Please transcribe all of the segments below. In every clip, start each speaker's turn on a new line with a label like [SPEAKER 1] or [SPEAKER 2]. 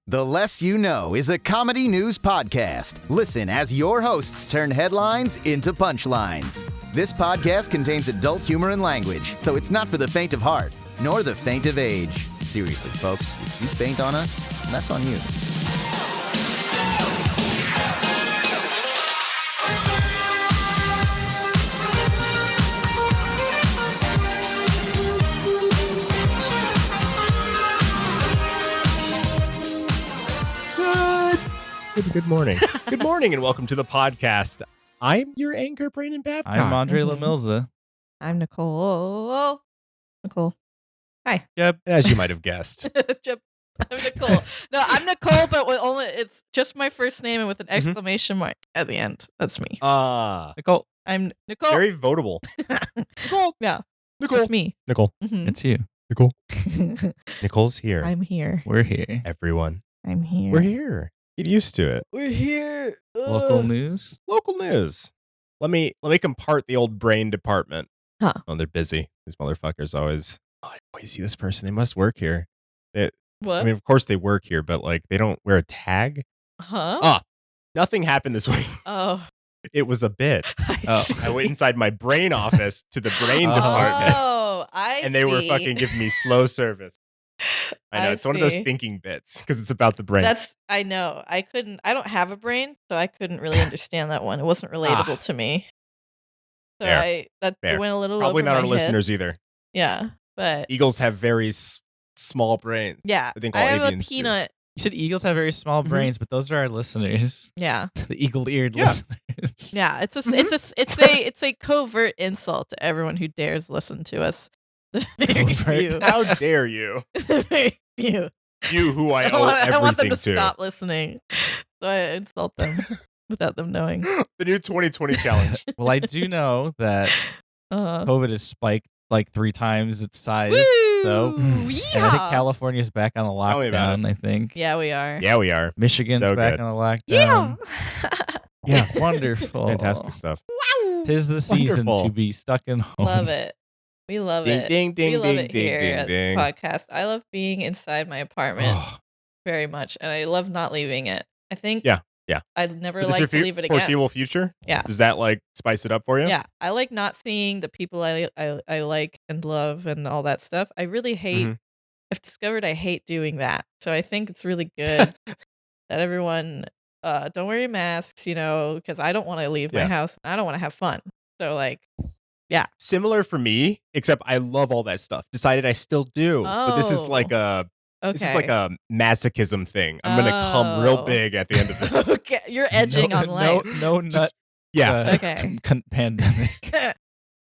[SPEAKER 1] The Less You Know is a comedy news podcast. Listen as your hosts turn headlines into punchlines. This podcast contains adult humor and language, so it's not for the faint of heart, nor the faint of age. Seriously, folks, if you faint on us, that's on you.
[SPEAKER 2] Good morning. Good morning and welcome to the podcast. I'm your anchor, Brandon Babcock.
[SPEAKER 3] I'm Andre LaMilza.
[SPEAKER 4] I'm Nicole. Hi.
[SPEAKER 2] Yep, as you might have guessed.
[SPEAKER 4] I'm Nicole. No, I'm Nicole, but with only it's just my first name and with an exclamation mark at the end. That's me.
[SPEAKER 2] Nicole.
[SPEAKER 4] I'm Nicole.
[SPEAKER 2] Very votable. Nicole.
[SPEAKER 4] Yeah.
[SPEAKER 2] Nicole.
[SPEAKER 4] That's me.
[SPEAKER 2] Nicole.
[SPEAKER 4] Mhm.
[SPEAKER 3] It's you.
[SPEAKER 2] Nicole. Nicole's here.
[SPEAKER 4] I'm here.
[SPEAKER 3] We're here.
[SPEAKER 2] Everyone.
[SPEAKER 4] I'm here.
[SPEAKER 2] We're here. Get used to it.
[SPEAKER 4] We're here.
[SPEAKER 3] Local news.
[SPEAKER 2] Local news. Let me compart the old brain department.
[SPEAKER 4] Huh.
[SPEAKER 2] Oh, they're busy. These motherfuckers always. Oh, I always see this person. They must work here.
[SPEAKER 4] What?
[SPEAKER 2] I mean, of course they work here, but like they don't wear a tag.
[SPEAKER 4] Huh?
[SPEAKER 2] Nothing happened this week.
[SPEAKER 4] Oh.
[SPEAKER 2] It was a bit.
[SPEAKER 4] I see.
[SPEAKER 2] I went inside my brain office to the brain department,
[SPEAKER 4] Oh,
[SPEAKER 2] and they were fucking giving me slow service. I know, it's one of those
[SPEAKER 4] see.
[SPEAKER 2] thinking bits because it's about the brain.
[SPEAKER 4] I know. I don't have a brain, so I couldn't really understand that one. It wasn't relatable to me. So
[SPEAKER 2] Fair.
[SPEAKER 4] it went a little
[SPEAKER 2] Probably
[SPEAKER 4] over
[SPEAKER 2] not
[SPEAKER 4] my
[SPEAKER 2] our
[SPEAKER 4] head.
[SPEAKER 2] listeners either.
[SPEAKER 4] Yeah, but
[SPEAKER 2] Eagles have very small brains.
[SPEAKER 4] yeah,
[SPEAKER 2] I think all
[SPEAKER 4] have a
[SPEAKER 2] avians do.
[SPEAKER 4] peanut.
[SPEAKER 3] You said eagles have very small brains, but those are our listeners.
[SPEAKER 4] Yeah,
[SPEAKER 3] The eagle-eared
[SPEAKER 2] Yeah.
[SPEAKER 3] listeners.
[SPEAKER 4] yeah. It's a covert insult to everyone who dares listen to us. The very
[SPEAKER 3] Covert?
[SPEAKER 4] few.
[SPEAKER 2] How dare you?
[SPEAKER 4] The very few.
[SPEAKER 2] You who I owe
[SPEAKER 4] I want them
[SPEAKER 2] everything
[SPEAKER 4] to
[SPEAKER 2] to.
[SPEAKER 4] stop listening, so I insult them without them knowing.
[SPEAKER 2] The new 2020 challenge.
[SPEAKER 3] Well, I do know that
[SPEAKER 4] Uh,
[SPEAKER 3] COVID has spiked like 3 times its size. So,
[SPEAKER 4] woo!
[SPEAKER 3] and I think
[SPEAKER 4] Yeehaw!
[SPEAKER 3] California's back on a
[SPEAKER 2] Tell me about
[SPEAKER 3] lockdown, I think.
[SPEAKER 4] Yeah, we are.
[SPEAKER 2] Yeah, we are.
[SPEAKER 3] Michigan's
[SPEAKER 2] So
[SPEAKER 3] back
[SPEAKER 2] good.
[SPEAKER 3] on a lockdown.
[SPEAKER 4] Yeah.
[SPEAKER 2] Yeah.
[SPEAKER 3] Wonderful.
[SPEAKER 2] Fantastic stuff.
[SPEAKER 4] Wow.
[SPEAKER 3] Tis the season
[SPEAKER 2] Wonderful.
[SPEAKER 3] to be stuck in home.
[SPEAKER 4] Love it. We love
[SPEAKER 2] Ding,
[SPEAKER 4] it.
[SPEAKER 2] ding, ding,
[SPEAKER 4] we love
[SPEAKER 2] ding,
[SPEAKER 4] it
[SPEAKER 2] ding,
[SPEAKER 4] here
[SPEAKER 2] ding,
[SPEAKER 4] at
[SPEAKER 2] ding.
[SPEAKER 4] the podcast. I love being inside my apartment
[SPEAKER 2] Oh,
[SPEAKER 4] very much, and I love not leaving it. I think
[SPEAKER 2] Yeah.
[SPEAKER 4] I'd never
[SPEAKER 2] is this
[SPEAKER 4] like
[SPEAKER 2] your
[SPEAKER 4] to leave it again.
[SPEAKER 2] foreseeable future?
[SPEAKER 4] Yeah.
[SPEAKER 2] Does that like spice it up for you?
[SPEAKER 4] Yeah, I like not seeing the people I like and love and all that stuff. I really hate.
[SPEAKER 2] Mhm.
[SPEAKER 4] I've discovered I hate doing that. So I think it's really good that everyone don't wear your masks, because I don't want to leave my
[SPEAKER 2] Yeah.
[SPEAKER 4] house. I don't want to have fun. So like,
[SPEAKER 2] Similar for me, except I love all that stuff. Decided I still do. But this is like
[SPEAKER 4] okay.
[SPEAKER 2] a masochism thing. I'm gonna come real
[SPEAKER 4] Oh.
[SPEAKER 2] big at the end of this.
[SPEAKER 4] Okay, you're edging on life.
[SPEAKER 3] No
[SPEAKER 2] Just-
[SPEAKER 3] nut.
[SPEAKER 2] Yeah.
[SPEAKER 4] Okay.
[SPEAKER 3] Pandemic.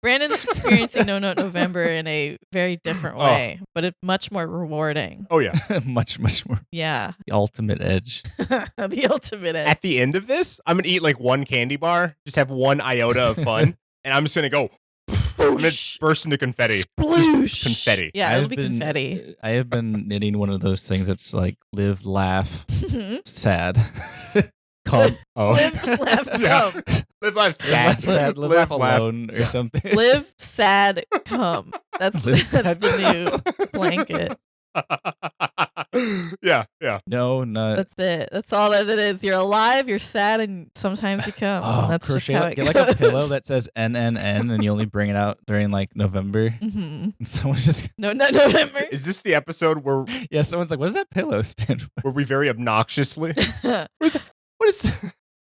[SPEAKER 4] Brandon's experiencing No Nut November in a very different
[SPEAKER 2] Oh.
[SPEAKER 4] way, but it's much more rewarding.
[SPEAKER 2] Oh yeah.
[SPEAKER 3] much more.
[SPEAKER 4] Yeah.
[SPEAKER 3] The ultimate edge.
[SPEAKER 4] The ultimate edge.
[SPEAKER 2] At the end of this, I'm gonna eat like one candy bar, just have one iota of fun, and I'm just gonna go. I'm gonna burst into confetti.
[SPEAKER 4] Sploosh.
[SPEAKER 2] Just confetti.
[SPEAKER 4] Yeah, it'll be confetti.
[SPEAKER 3] I have been knitting one of those things that's like live, laugh, sad. Calm.
[SPEAKER 2] Oh.
[SPEAKER 4] Live, laugh,
[SPEAKER 2] Yeah.
[SPEAKER 4] come.
[SPEAKER 2] Live life
[SPEAKER 3] Laugh,
[SPEAKER 2] sad.
[SPEAKER 3] sad, live, laugh alone or
[SPEAKER 2] sad.
[SPEAKER 3] something.
[SPEAKER 4] Live, sad, come. That's
[SPEAKER 3] Live,
[SPEAKER 4] the
[SPEAKER 3] sad,
[SPEAKER 4] new blanket.
[SPEAKER 2] Yeah.
[SPEAKER 3] No nut.
[SPEAKER 4] That's it. That's all that it is. You're alive, you're sad, and sometimes you come.
[SPEAKER 3] Oh,
[SPEAKER 4] That's just
[SPEAKER 3] crochet.
[SPEAKER 4] how it
[SPEAKER 3] Get like a
[SPEAKER 4] goes.
[SPEAKER 3] pillow that says NNN, and you only bring it out during like November.
[SPEAKER 4] Mhm.
[SPEAKER 3] And someone's just
[SPEAKER 4] No Nut November.
[SPEAKER 2] Is this the episode where
[SPEAKER 3] someone's like, "What does that pillow stand for?"
[SPEAKER 2] we very obnoxiously? What is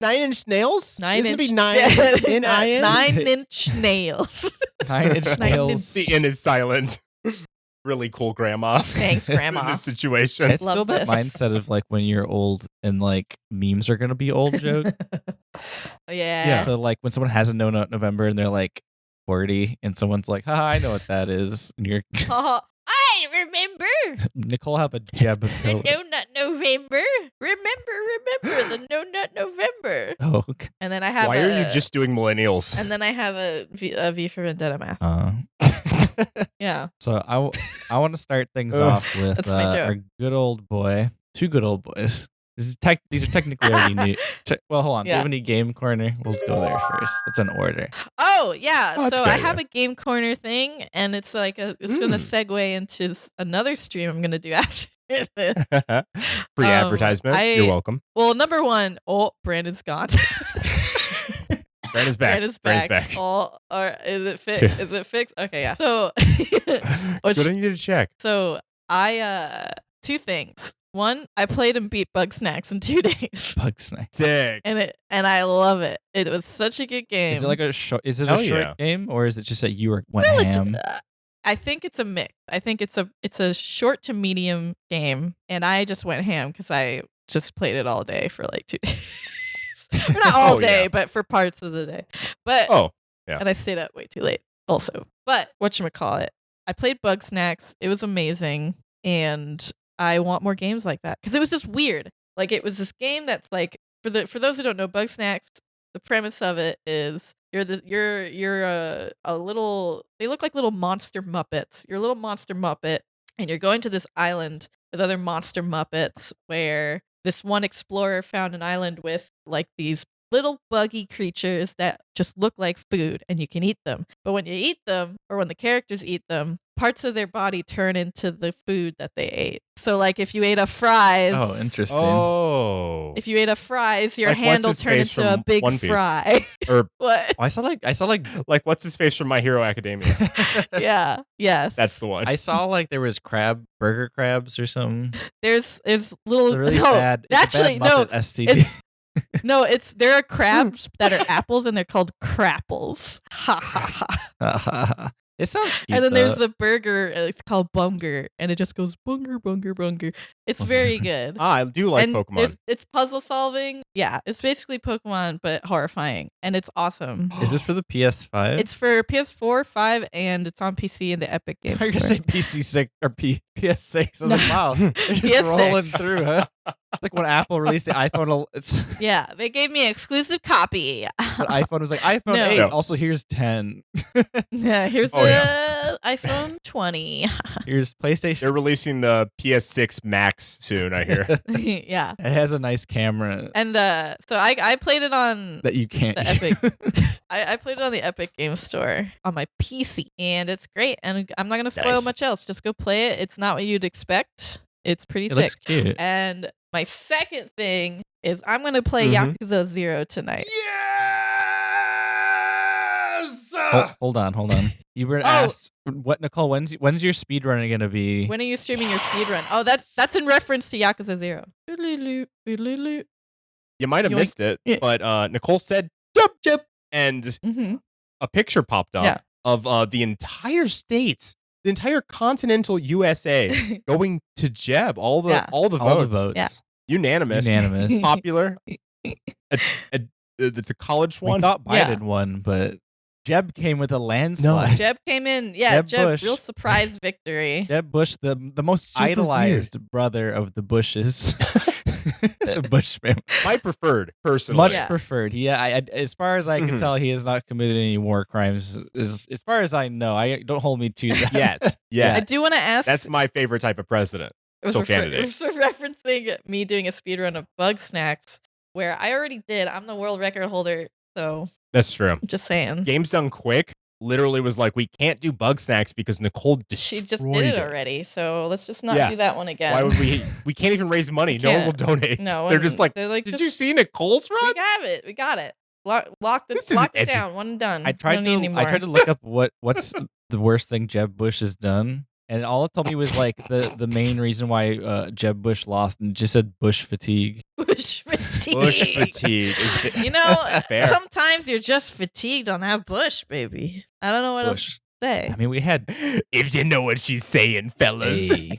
[SPEAKER 2] 9-inch nails? Isn't it be 9 N-I-N?
[SPEAKER 4] 9-inch nails.
[SPEAKER 3] 9-inch
[SPEAKER 4] 9-inch.
[SPEAKER 3] nails.
[SPEAKER 2] The N is silent. Really cool, Grandma.
[SPEAKER 4] Thanks,
[SPEAKER 2] In
[SPEAKER 4] Grandma.
[SPEAKER 2] this situation.
[SPEAKER 3] It's still
[SPEAKER 4] Love
[SPEAKER 3] that
[SPEAKER 4] this.
[SPEAKER 3] mindset of like when you're old and like memes are gonna be old joke.
[SPEAKER 4] Yeah.
[SPEAKER 3] So like when someone has a No Nut November and they're like 40 and someone's like, "Haha, I know what that is," and you're
[SPEAKER 4] Oh, I remember
[SPEAKER 3] Nicole have a jab of
[SPEAKER 4] the
[SPEAKER 3] pillow.
[SPEAKER 4] No Nut November. Remember the No Nut November.
[SPEAKER 3] Oh, okay.
[SPEAKER 4] And then I have
[SPEAKER 2] Why are you just doing millennials?
[SPEAKER 4] And then I have a V for Vendetta mask. Yeah.
[SPEAKER 3] So I want to start things
[SPEAKER 2] Ugh.
[SPEAKER 3] off with
[SPEAKER 4] That's my joke.
[SPEAKER 3] our good old boy, 2 good old boys. These are technically already new. Well, hold on. Do you
[SPEAKER 4] Yeah.
[SPEAKER 3] have any game corner? We'll go there first. That's an order.
[SPEAKER 4] Oh yeah.
[SPEAKER 2] Oh, that's
[SPEAKER 4] So
[SPEAKER 2] a good
[SPEAKER 4] I have
[SPEAKER 2] idea.
[SPEAKER 4] a game corner thing, and it's like it's gonna segue into another stream I'm gonna do after
[SPEAKER 2] Free advertisement. You're welcome.
[SPEAKER 4] Well, number one, Brandon's gone.
[SPEAKER 2] Brandon's back.
[SPEAKER 4] Brandon's back. Or is it fixed? Is it fixed? Okay, yeah. So,
[SPEAKER 2] good on you to check.
[SPEAKER 4] So I two things. One, I played and beat Bug Snacks in 2 days.
[SPEAKER 3] Bug Snack.
[SPEAKER 2] Sick.
[SPEAKER 4] And I love it. It was such a good game.
[SPEAKER 3] Is it like a short? Is it
[SPEAKER 2] Hell
[SPEAKER 3] a short
[SPEAKER 2] yeah.
[SPEAKER 3] game, or is it just that you went
[SPEAKER 4] Well,
[SPEAKER 3] ham?
[SPEAKER 4] I think it's a mix. I think it's a short to medium game, and I just went ham because I just played it all day for like 2 days. Or not all day, but for parts of the day. But and I stayed up way too late also. But whatchamacallit, I played Bug Snacks. It was amazing, and I want more games like that because it was just weird. Like it was this game that's like for those who don't know, Bug Snacks. The premise of it is you're a little. They look like little monster Muppets. You're a little monster Muppet, and you're going to this island with other monster Muppets where this one explorer found an island with like these little buggy creatures that just look like food and you can eat them. But when you eat them, or when the characters eat them, parts of their body turn into the food that they ate. So like if you ate a fries.
[SPEAKER 3] Oh, interesting.
[SPEAKER 2] Oh.
[SPEAKER 4] If you ate a fries, your
[SPEAKER 2] Like,
[SPEAKER 4] hand will
[SPEAKER 2] what's his
[SPEAKER 4] turn
[SPEAKER 2] face
[SPEAKER 4] into a
[SPEAKER 2] from
[SPEAKER 4] big
[SPEAKER 2] One Piece?
[SPEAKER 4] fry.
[SPEAKER 2] Or
[SPEAKER 4] What?
[SPEAKER 3] I saw like
[SPEAKER 2] what's his face from My Hero Academia?
[SPEAKER 4] Yeah. Yes.
[SPEAKER 2] That's the one.
[SPEAKER 3] I saw like there was burger crabs or something.
[SPEAKER 4] There's little
[SPEAKER 3] They're really
[SPEAKER 4] no,
[SPEAKER 3] bad. It's a
[SPEAKER 4] actually
[SPEAKER 3] bad
[SPEAKER 4] no.
[SPEAKER 3] Muppet STD.
[SPEAKER 4] There are crabs that are apples and they're called crapples. Ha ha ha.
[SPEAKER 3] It sounds cute.
[SPEAKER 4] And then
[SPEAKER 3] though.
[SPEAKER 4] there's the burger, it's called Bunger, and it just goes bunger, bunger, bunger. It's very good.
[SPEAKER 2] I do like
[SPEAKER 4] And
[SPEAKER 2] Pokemon.
[SPEAKER 4] it's puzzle solving. Yeah, it's basically Pokemon, but horrifying. And it's awesome.
[SPEAKER 3] Is this for the PS5?
[SPEAKER 4] It's for PS4, 5, and it's on PC in the Epic Games
[SPEAKER 3] I'm gonna
[SPEAKER 4] Store.
[SPEAKER 3] say PC6 or PS6. I was like, wow, they're just
[SPEAKER 4] PS6.
[SPEAKER 3] rolling through, huh? It's like when Apple released the iPhone. It's
[SPEAKER 4] Yeah, they gave me an exclusive copy.
[SPEAKER 3] but iPhone was like iPhone
[SPEAKER 4] No.
[SPEAKER 3] 8.
[SPEAKER 2] No.
[SPEAKER 3] Also, here's 10.
[SPEAKER 4] Yeah, here's
[SPEAKER 2] Oh,
[SPEAKER 4] the iPhone 20.
[SPEAKER 3] Here's PlayStation.
[SPEAKER 2] They're releasing the PS6 Max soon, I hear.
[SPEAKER 4] Yeah.
[SPEAKER 3] It has a nice camera
[SPEAKER 4] And so I played it on
[SPEAKER 3] that you can't.
[SPEAKER 4] the Epic. I played it on the Epic Game Store on my PC, and it's great. And I'm not gonna spoil
[SPEAKER 2] Nice.
[SPEAKER 4] much else. Just go play it. It's not what you'd expect. It's pretty
[SPEAKER 3] It
[SPEAKER 4] sick.
[SPEAKER 3] looks cute.
[SPEAKER 4] And my second thing is I'm gonna play
[SPEAKER 2] Mhm.
[SPEAKER 4] Yakuza 0 tonight.
[SPEAKER 2] Yes!
[SPEAKER 3] Hold on. You were asked what, Nicole? When's your speed running gonna be?
[SPEAKER 4] When are you streaming your speedrun? Oh, that's in reference to Yakuza 0. Doodly-loo, doodly-loo.
[SPEAKER 2] You might have
[SPEAKER 4] You
[SPEAKER 2] missed it,
[SPEAKER 4] Yeah.
[SPEAKER 2] but Nicole said,
[SPEAKER 4] Jump.
[SPEAKER 2] and
[SPEAKER 4] Mhm.
[SPEAKER 2] a picture popped up
[SPEAKER 4] Yeah.
[SPEAKER 2] of the entire states, the entire continental USA going to Jeb. All the
[SPEAKER 4] Yeah.
[SPEAKER 2] all the
[SPEAKER 3] All
[SPEAKER 2] votes.
[SPEAKER 3] the votes.
[SPEAKER 4] Yeah.
[SPEAKER 2] Unanimous.
[SPEAKER 3] Unanimous.
[SPEAKER 2] Popular. The college
[SPEAKER 3] We
[SPEAKER 2] one.
[SPEAKER 3] thought
[SPEAKER 4] Yeah.
[SPEAKER 3] Biden won, but Jeb came with a landslide.
[SPEAKER 4] Jeb came in. Yeah,
[SPEAKER 3] Jeb
[SPEAKER 4] Jeb,
[SPEAKER 3] Bush.
[SPEAKER 4] real surprise victory.
[SPEAKER 3] Jeb Bush, the most
[SPEAKER 2] Super
[SPEAKER 3] idolized brother of the Bushes, the Bush family.
[SPEAKER 2] My preferred, personally.
[SPEAKER 3] Much
[SPEAKER 4] Yeah.
[SPEAKER 3] preferred. Yeah, I, as far as I can
[SPEAKER 2] Mhm.
[SPEAKER 3] tell, he has not committed any war crimes. As far as I know, I don't hold me to that
[SPEAKER 2] Yet. Yeah.
[SPEAKER 4] I do want to ask.
[SPEAKER 2] That's my favorite type of president.
[SPEAKER 4] it was
[SPEAKER 2] so candidate.
[SPEAKER 4] It was referencing me doing a speedrun of Bug Snacks, where I already did. I'm the world record holder, so
[SPEAKER 2] That's true.
[SPEAKER 4] just saying.
[SPEAKER 2] Games Done Quick literally was like, we can't do Bug Snacks because Nicole
[SPEAKER 4] She
[SPEAKER 2] destroyed
[SPEAKER 4] just did it already, so let's just not
[SPEAKER 2] Yeah.
[SPEAKER 4] do that one again.
[SPEAKER 2] Why would we? We can't even raise money. No one will donate.
[SPEAKER 4] No,
[SPEAKER 2] They're just like,
[SPEAKER 4] they're like,
[SPEAKER 2] did
[SPEAKER 4] just,
[SPEAKER 2] you see Nicole's
[SPEAKER 4] We
[SPEAKER 2] run?
[SPEAKER 4] have it. We got it. Locked
[SPEAKER 2] This
[SPEAKER 4] it.
[SPEAKER 2] is
[SPEAKER 4] Locked it
[SPEAKER 2] edgy.
[SPEAKER 4] down. One and done.
[SPEAKER 3] I tried to look up what's the worst thing Jeb Bush has done, and all it told me was like the main reason why Jeb Bush lost, and it just said bush fatigue.
[SPEAKER 4] Bush fatigue.
[SPEAKER 2] Bush fatigue is the,
[SPEAKER 4] You know,
[SPEAKER 2] Fair.
[SPEAKER 4] sometimes you're just fatigued on that bush, baby. I don't know what else
[SPEAKER 3] Bush.
[SPEAKER 4] to say.
[SPEAKER 3] I mean, we had
[SPEAKER 2] if you know what she's saying, fellas
[SPEAKER 3] Hey.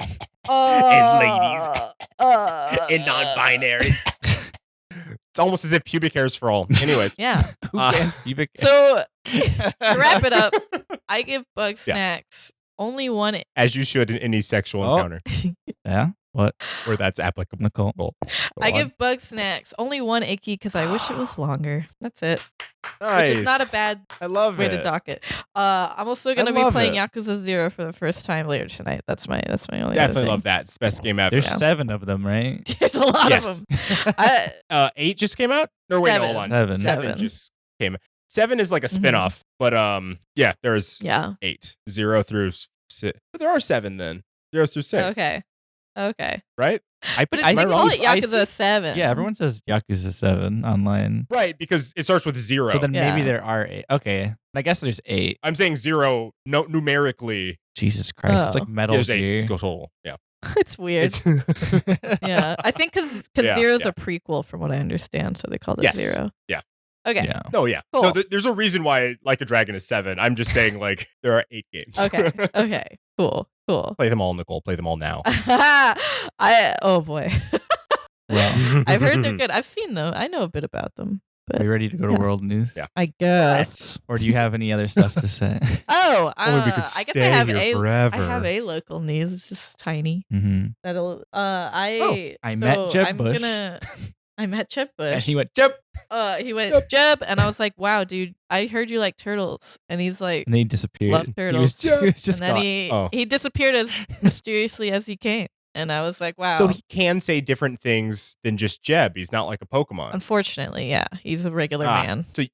[SPEAKER 2] and and non-binaries. It's almost as if pubic hair is for all. Anyways,
[SPEAKER 4] Yeah.
[SPEAKER 3] Who
[SPEAKER 2] Uh,
[SPEAKER 3] can pubic-
[SPEAKER 4] So to wrap it up, I give Bug
[SPEAKER 2] Yeah.
[SPEAKER 4] Snacks only one.
[SPEAKER 2] as you should in any sexual
[SPEAKER 3] Oh.
[SPEAKER 2] encounter
[SPEAKER 3] Yeah. What,
[SPEAKER 2] where that's applicable.
[SPEAKER 3] Nicole?
[SPEAKER 4] I
[SPEAKER 3] Go on.
[SPEAKER 4] give Bug Snacks only one icky because I wish it was longer. That's it.
[SPEAKER 2] Nice.
[SPEAKER 4] Which is not a bad
[SPEAKER 2] I love
[SPEAKER 4] way
[SPEAKER 2] it.
[SPEAKER 4] to dock it. I'm also gonna be
[SPEAKER 2] love
[SPEAKER 4] playing
[SPEAKER 2] it.
[SPEAKER 4] Yakuza 0 for the first time later tonight. That's my only other
[SPEAKER 2] Definitely
[SPEAKER 4] thing.
[SPEAKER 2] love that. It's the best game ever.
[SPEAKER 3] There's 7 of them, right?
[SPEAKER 4] There's a lot
[SPEAKER 2] Yes.
[SPEAKER 4] of them. I,
[SPEAKER 2] 8 just came out? No, wait, no,
[SPEAKER 4] Seven.
[SPEAKER 2] hold on.
[SPEAKER 3] Seven.
[SPEAKER 2] 7 just came out. 7 is like a
[SPEAKER 4] Mhm.
[SPEAKER 2] spin-off, but yeah, there's
[SPEAKER 4] yeah.
[SPEAKER 2] 8. 0 through 6. But there are 7 then. 0 through 6.
[SPEAKER 4] Okay. Okay.
[SPEAKER 2] right?
[SPEAKER 4] But
[SPEAKER 3] I
[SPEAKER 4] they
[SPEAKER 3] see-
[SPEAKER 4] call it
[SPEAKER 3] I
[SPEAKER 4] Yakuza
[SPEAKER 3] see-
[SPEAKER 4] 7.
[SPEAKER 3] Yeah, everyone says Yakuza 7 online.
[SPEAKER 2] Right, because it starts with 0.
[SPEAKER 3] So then maybe
[SPEAKER 4] Yeah.
[SPEAKER 3] there are 8. Okay. I guess there's 8.
[SPEAKER 2] I'm saying 0 numerically.
[SPEAKER 3] Jesus Christ. It's
[SPEAKER 4] Oh.
[SPEAKER 3] like Metal
[SPEAKER 2] There's 8
[SPEAKER 3] Gear.
[SPEAKER 2] total. Yeah.
[SPEAKER 4] It's weird. Yeah. I think because
[SPEAKER 2] Yeah,
[SPEAKER 4] Zero's
[SPEAKER 2] yeah.
[SPEAKER 4] a prequel from what I understand, so they called it
[SPEAKER 2] Yes.
[SPEAKER 4] 0.
[SPEAKER 2] Yeah.
[SPEAKER 4] Okay.
[SPEAKER 3] Yeah.
[SPEAKER 2] No, yeah.
[SPEAKER 4] Cool.
[SPEAKER 2] No, there's a reason why Like a Dragon is 7. I'm just saying, like, there are 8 games.
[SPEAKER 4] Okay. Okay. Cool.
[SPEAKER 2] Play them all, Nicole. Play them all now.
[SPEAKER 4] Oh boy.
[SPEAKER 3] Well,
[SPEAKER 4] I've heard they're good. I've seen them. I know a bit about them.
[SPEAKER 3] are you ready to go to
[SPEAKER 4] Yeah.
[SPEAKER 3] world news?
[SPEAKER 2] Yeah.
[SPEAKER 4] I guess.
[SPEAKER 3] Or do you have any other stuff to say?
[SPEAKER 4] Oh,
[SPEAKER 2] Only we could
[SPEAKER 4] I guess
[SPEAKER 2] stay
[SPEAKER 4] I have
[SPEAKER 2] here
[SPEAKER 4] a
[SPEAKER 2] forever.
[SPEAKER 4] I have a local news. It's just tiny.
[SPEAKER 3] Mm-hmm.
[SPEAKER 4] That'll
[SPEAKER 3] I
[SPEAKER 4] so
[SPEAKER 3] met Jeb
[SPEAKER 4] I'm
[SPEAKER 3] Bush.
[SPEAKER 4] I met Jeb Bush.
[SPEAKER 3] And he went, Jeb.
[SPEAKER 4] He went Jeb, and I was like, "Wow, dude, I heard you like turtles." And he's like,
[SPEAKER 3] And then he disappeared.
[SPEAKER 4] "Love
[SPEAKER 3] He
[SPEAKER 4] turtles."
[SPEAKER 3] was, he was just
[SPEAKER 4] and then
[SPEAKER 3] gone.
[SPEAKER 4] he disappeared as mysteriously as he came, and I was like, "Wow."
[SPEAKER 2] So he can say different things than just Jeb. He's not like a Pokemon.
[SPEAKER 4] Unfortunately, yeah, he's a regular
[SPEAKER 2] Ah,
[SPEAKER 4] man.
[SPEAKER 2] So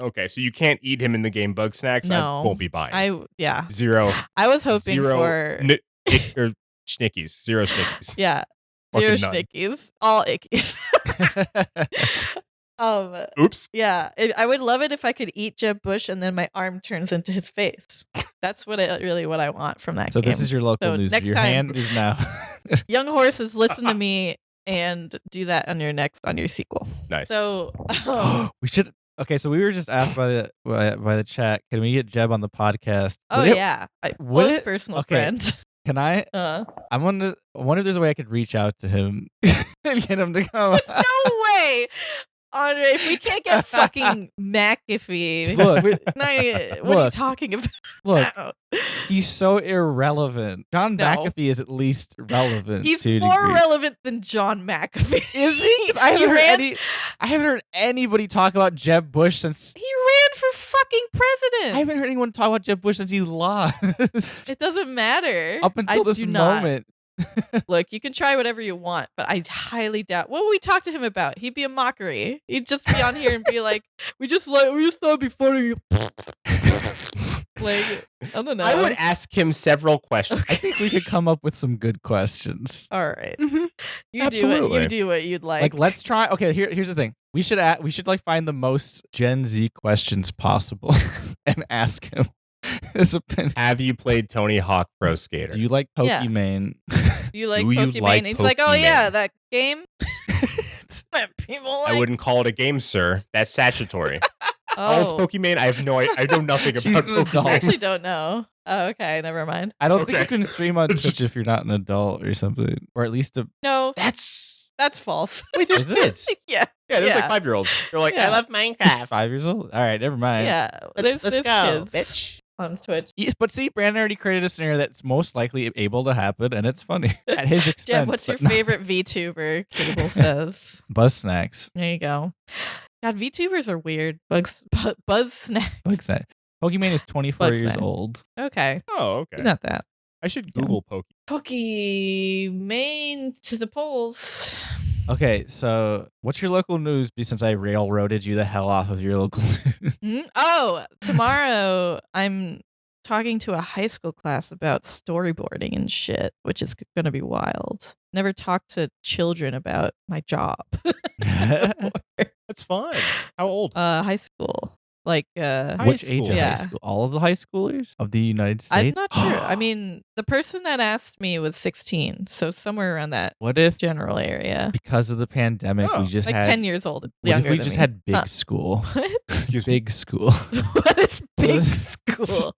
[SPEAKER 2] okay, so you can't eat him in the game Bug Snacks?
[SPEAKER 4] No.
[SPEAKER 2] I won't be buying.
[SPEAKER 4] Yeah,
[SPEAKER 2] 0.
[SPEAKER 4] I was hoping
[SPEAKER 2] 0
[SPEAKER 4] for
[SPEAKER 2] or Schnickies. 0 Schnickies.
[SPEAKER 4] yeah, 0
[SPEAKER 2] Fucking none.
[SPEAKER 4] schnickies, all ickies.
[SPEAKER 2] Oops.
[SPEAKER 4] Yeah, I would love it if I could eat Jeb Bush and then my arm turns into his face. That's what I want from that
[SPEAKER 3] So
[SPEAKER 4] game.
[SPEAKER 3] this is your local
[SPEAKER 4] So
[SPEAKER 3] news.
[SPEAKER 4] next
[SPEAKER 3] Your
[SPEAKER 4] time-
[SPEAKER 3] hand is now.
[SPEAKER 4] Young horses, listen to me and do that on your sequel.
[SPEAKER 2] Nice.
[SPEAKER 4] So
[SPEAKER 3] We should. Okay, so we were just asked by the chat. Can we get Jeb on the podcast?
[SPEAKER 4] oh
[SPEAKER 3] Would it-
[SPEAKER 4] yeah,
[SPEAKER 3] would
[SPEAKER 4] close
[SPEAKER 3] it-
[SPEAKER 4] personal
[SPEAKER 3] okay.
[SPEAKER 4] friend.
[SPEAKER 3] Can I? I wonder if there's a way I could reach out to him and get him to come.
[SPEAKER 4] No way, Andre. If we can't get fucking McAfee,
[SPEAKER 3] Look.
[SPEAKER 4] what are you
[SPEAKER 3] Look.
[SPEAKER 4] talking about?
[SPEAKER 3] Look, he's so irrelevant. John
[SPEAKER 4] No.
[SPEAKER 3] McAfee is at least relevant.
[SPEAKER 4] He's
[SPEAKER 3] to a
[SPEAKER 4] more
[SPEAKER 3] degree.
[SPEAKER 4] relevant than John McAfee.
[SPEAKER 3] Is he? 'Cause I haven't heard anybody talk about Jeb Bush since.
[SPEAKER 4] He ran for fucking president.
[SPEAKER 3] I haven't heard anyone talk about Jeb Bush since he lost.
[SPEAKER 4] It doesn't matter.
[SPEAKER 3] Up until
[SPEAKER 4] I
[SPEAKER 3] this
[SPEAKER 4] do not.
[SPEAKER 3] moment.
[SPEAKER 4] Look, you can try whatever you want, but I highly doubt. What would we talk to him about? He'd be a mockery. He'd just be on here and be like, "We just thought it'd be funny." Like, I don't know.
[SPEAKER 2] I would ask him several questions.
[SPEAKER 3] I think we could come up with some good questions.
[SPEAKER 4] All right.
[SPEAKER 2] Mhm.
[SPEAKER 4] You
[SPEAKER 2] Absolutely.
[SPEAKER 4] do what you'd like.
[SPEAKER 3] Like, let's try. Okay, here's the thing. We should like find the most Gen Z questions possible and ask him his opinion.
[SPEAKER 2] Have you played Tony Hawk Pro Skater?
[SPEAKER 3] Do you like
[SPEAKER 4] Yeah.
[SPEAKER 3] Pokemon?
[SPEAKER 4] Do you like
[SPEAKER 2] do you
[SPEAKER 4] Pokemon?
[SPEAKER 2] like
[SPEAKER 4] He's like, "Oh yeah,
[SPEAKER 2] Pokemon?"
[SPEAKER 4] that game that people like."
[SPEAKER 2] I wouldn't call it a game, sir. That's statutory. Oh, it's
[SPEAKER 4] Oh,
[SPEAKER 2] Pokemon. I know nothing
[SPEAKER 3] She's
[SPEAKER 2] about
[SPEAKER 3] an adult.
[SPEAKER 2] Pokemon.
[SPEAKER 4] I actually don't know. Oh, okay, never mind.
[SPEAKER 3] I don't think you
[SPEAKER 2] Okay.
[SPEAKER 3] can stream on Twitch if you're not an adult or something, or at least a.
[SPEAKER 4] No,
[SPEAKER 2] That's
[SPEAKER 4] that's false.
[SPEAKER 2] wait. There's
[SPEAKER 3] Is it?
[SPEAKER 2] kids.
[SPEAKER 4] Yeah,
[SPEAKER 2] Yeah, there's like
[SPEAKER 4] Yeah.
[SPEAKER 2] 5-year-olds. They're like,
[SPEAKER 4] Yeah.
[SPEAKER 2] I love Minecraft.
[SPEAKER 3] 5 years old. All right, never mind.
[SPEAKER 4] yeah.
[SPEAKER 2] Let's
[SPEAKER 4] There's
[SPEAKER 2] go,
[SPEAKER 4] kids
[SPEAKER 2] bitch.
[SPEAKER 4] on Twitch.
[SPEAKER 3] Yes, but see, Brandon already created a scenario that's most likely able to happen, and it's funny at his expense.
[SPEAKER 4] Jeb, what's your
[SPEAKER 3] but not-
[SPEAKER 4] favorite VTuber? Cable says.
[SPEAKER 3] Buzz snacks.
[SPEAKER 4] There you go. God, VTubers are weird. Buzz snack.
[SPEAKER 3] Bug snack. Pokemon is 24
[SPEAKER 4] Bug
[SPEAKER 3] years
[SPEAKER 4] snack.
[SPEAKER 3] old.
[SPEAKER 4] Okay,
[SPEAKER 2] Oh, okay.
[SPEAKER 4] he's not that.
[SPEAKER 2] I should Google Pokemon.
[SPEAKER 4] Pokemon to the polls.
[SPEAKER 3] Okay, so what's your local news? Since I railroaded you the hell off of your local news.
[SPEAKER 4] Oh, tomorrow I'm talking to a high school class about storyboarding and shit, which is going to be wild. Never talked to children about my job.
[SPEAKER 2] That's fun. How old?
[SPEAKER 4] High school. Like
[SPEAKER 2] High
[SPEAKER 3] Which age of
[SPEAKER 2] school.
[SPEAKER 4] Yeah.
[SPEAKER 3] high school? All of the high schoolers of the United
[SPEAKER 4] I'm
[SPEAKER 3] States?
[SPEAKER 4] not sure. I mean, the person that asked me was 16, so somewhere around that
[SPEAKER 3] What if
[SPEAKER 4] general area.
[SPEAKER 3] because of the pandemic
[SPEAKER 2] Oh,
[SPEAKER 3] we just
[SPEAKER 4] Like
[SPEAKER 3] had
[SPEAKER 4] 10 years old.
[SPEAKER 3] what
[SPEAKER 4] Younger
[SPEAKER 3] if we
[SPEAKER 4] than
[SPEAKER 3] just
[SPEAKER 4] me.
[SPEAKER 3] had big
[SPEAKER 4] Huh.
[SPEAKER 3] school?
[SPEAKER 4] What?
[SPEAKER 2] Excuse me.
[SPEAKER 3] Big school.
[SPEAKER 4] What is big school?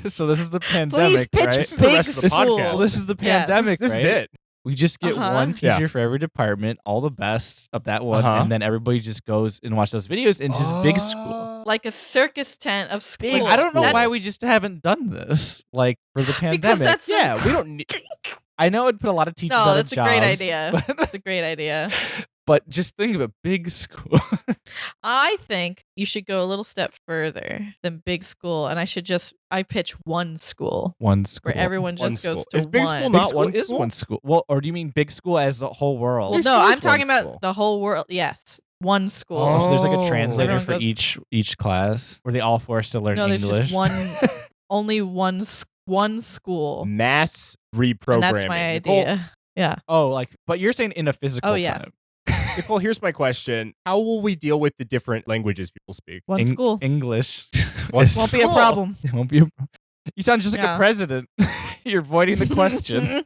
[SPEAKER 3] So this is the
[SPEAKER 4] Please
[SPEAKER 3] pandemic,
[SPEAKER 4] pitch
[SPEAKER 3] right?
[SPEAKER 2] This is the
[SPEAKER 4] big
[SPEAKER 2] rest of the
[SPEAKER 4] school.
[SPEAKER 2] podcast.
[SPEAKER 3] Well, this is the
[SPEAKER 4] Yeah,
[SPEAKER 3] pandemic,
[SPEAKER 2] This
[SPEAKER 3] right?
[SPEAKER 2] is it.
[SPEAKER 3] We just get
[SPEAKER 4] Uh-huh.
[SPEAKER 3] one
[SPEAKER 2] Yeah.
[SPEAKER 3] teacher for every department, all the best of that one,
[SPEAKER 2] Uh-huh.
[SPEAKER 3] and then everybody just goes and watch those videos and just big school.
[SPEAKER 4] Like a circus tent of school.
[SPEAKER 2] Big
[SPEAKER 3] Like, I don't know
[SPEAKER 2] school.
[SPEAKER 3] why we just haven't done this. Like for the
[SPEAKER 4] Because
[SPEAKER 3] pandemic.
[SPEAKER 4] that's
[SPEAKER 2] Yeah, we don't need.
[SPEAKER 3] I know it'd put a lot of teachers
[SPEAKER 4] No,
[SPEAKER 3] out
[SPEAKER 4] that's
[SPEAKER 3] of
[SPEAKER 4] a
[SPEAKER 3] jobs.
[SPEAKER 4] great idea.
[SPEAKER 3] But,
[SPEAKER 4] It's a great idea.
[SPEAKER 3] but just think of it, big school.
[SPEAKER 4] I think you should go a little step further than big school, and I pitch one school
[SPEAKER 3] One school.
[SPEAKER 4] where everyone
[SPEAKER 2] One
[SPEAKER 4] just goes
[SPEAKER 2] school.
[SPEAKER 4] to
[SPEAKER 2] Is big
[SPEAKER 4] one.
[SPEAKER 2] school
[SPEAKER 3] Big
[SPEAKER 2] not
[SPEAKER 3] school
[SPEAKER 2] one
[SPEAKER 3] is
[SPEAKER 2] school?
[SPEAKER 3] one school. Well, or do you mean big school as the whole world?
[SPEAKER 4] Well,
[SPEAKER 2] Big
[SPEAKER 4] no,
[SPEAKER 2] school is
[SPEAKER 4] I'm talking
[SPEAKER 2] one
[SPEAKER 4] about
[SPEAKER 2] school.
[SPEAKER 4] the whole world. Yes, one school.
[SPEAKER 3] Oh, so there's like
[SPEAKER 2] Oh.
[SPEAKER 3] a translator
[SPEAKER 4] Everyone
[SPEAKER 3] for
[SPEAKER 4] goes-
[SPEAKER 3] each class, where they all forced to learn
[SPEAKER 4] no, there's
[SPEAKER 3] English.
[SPEAKER 4] just one, only one one school.
[SPEAKER 2] Mass
[SPEAKER 4] And
[SPEAKER 2] reprogramming.
[SPEAKER 4] that's my
[SPEAKER 2] Nicole,
[SPEAKER 4] idea. Yeah.
[SPEAKER 3] Oh, but you're saying in a physical
[SPEAKER 4] yes.
[SPEAKER 3] time.
[SPEAKER 2] Nicole, here's my question. How will we deal with the different languages people speak?
[SPEAKER 4] One school.
[SPEAKER 3] English.
[SPEAKER 2] One
[SPEAKER 4] Won't be a
[SPEAKER 2] school.
[SPEAKER 4] problem.
[SPEAKER 3] It won't be a problem. You sound just like a president. You're avoiding the question.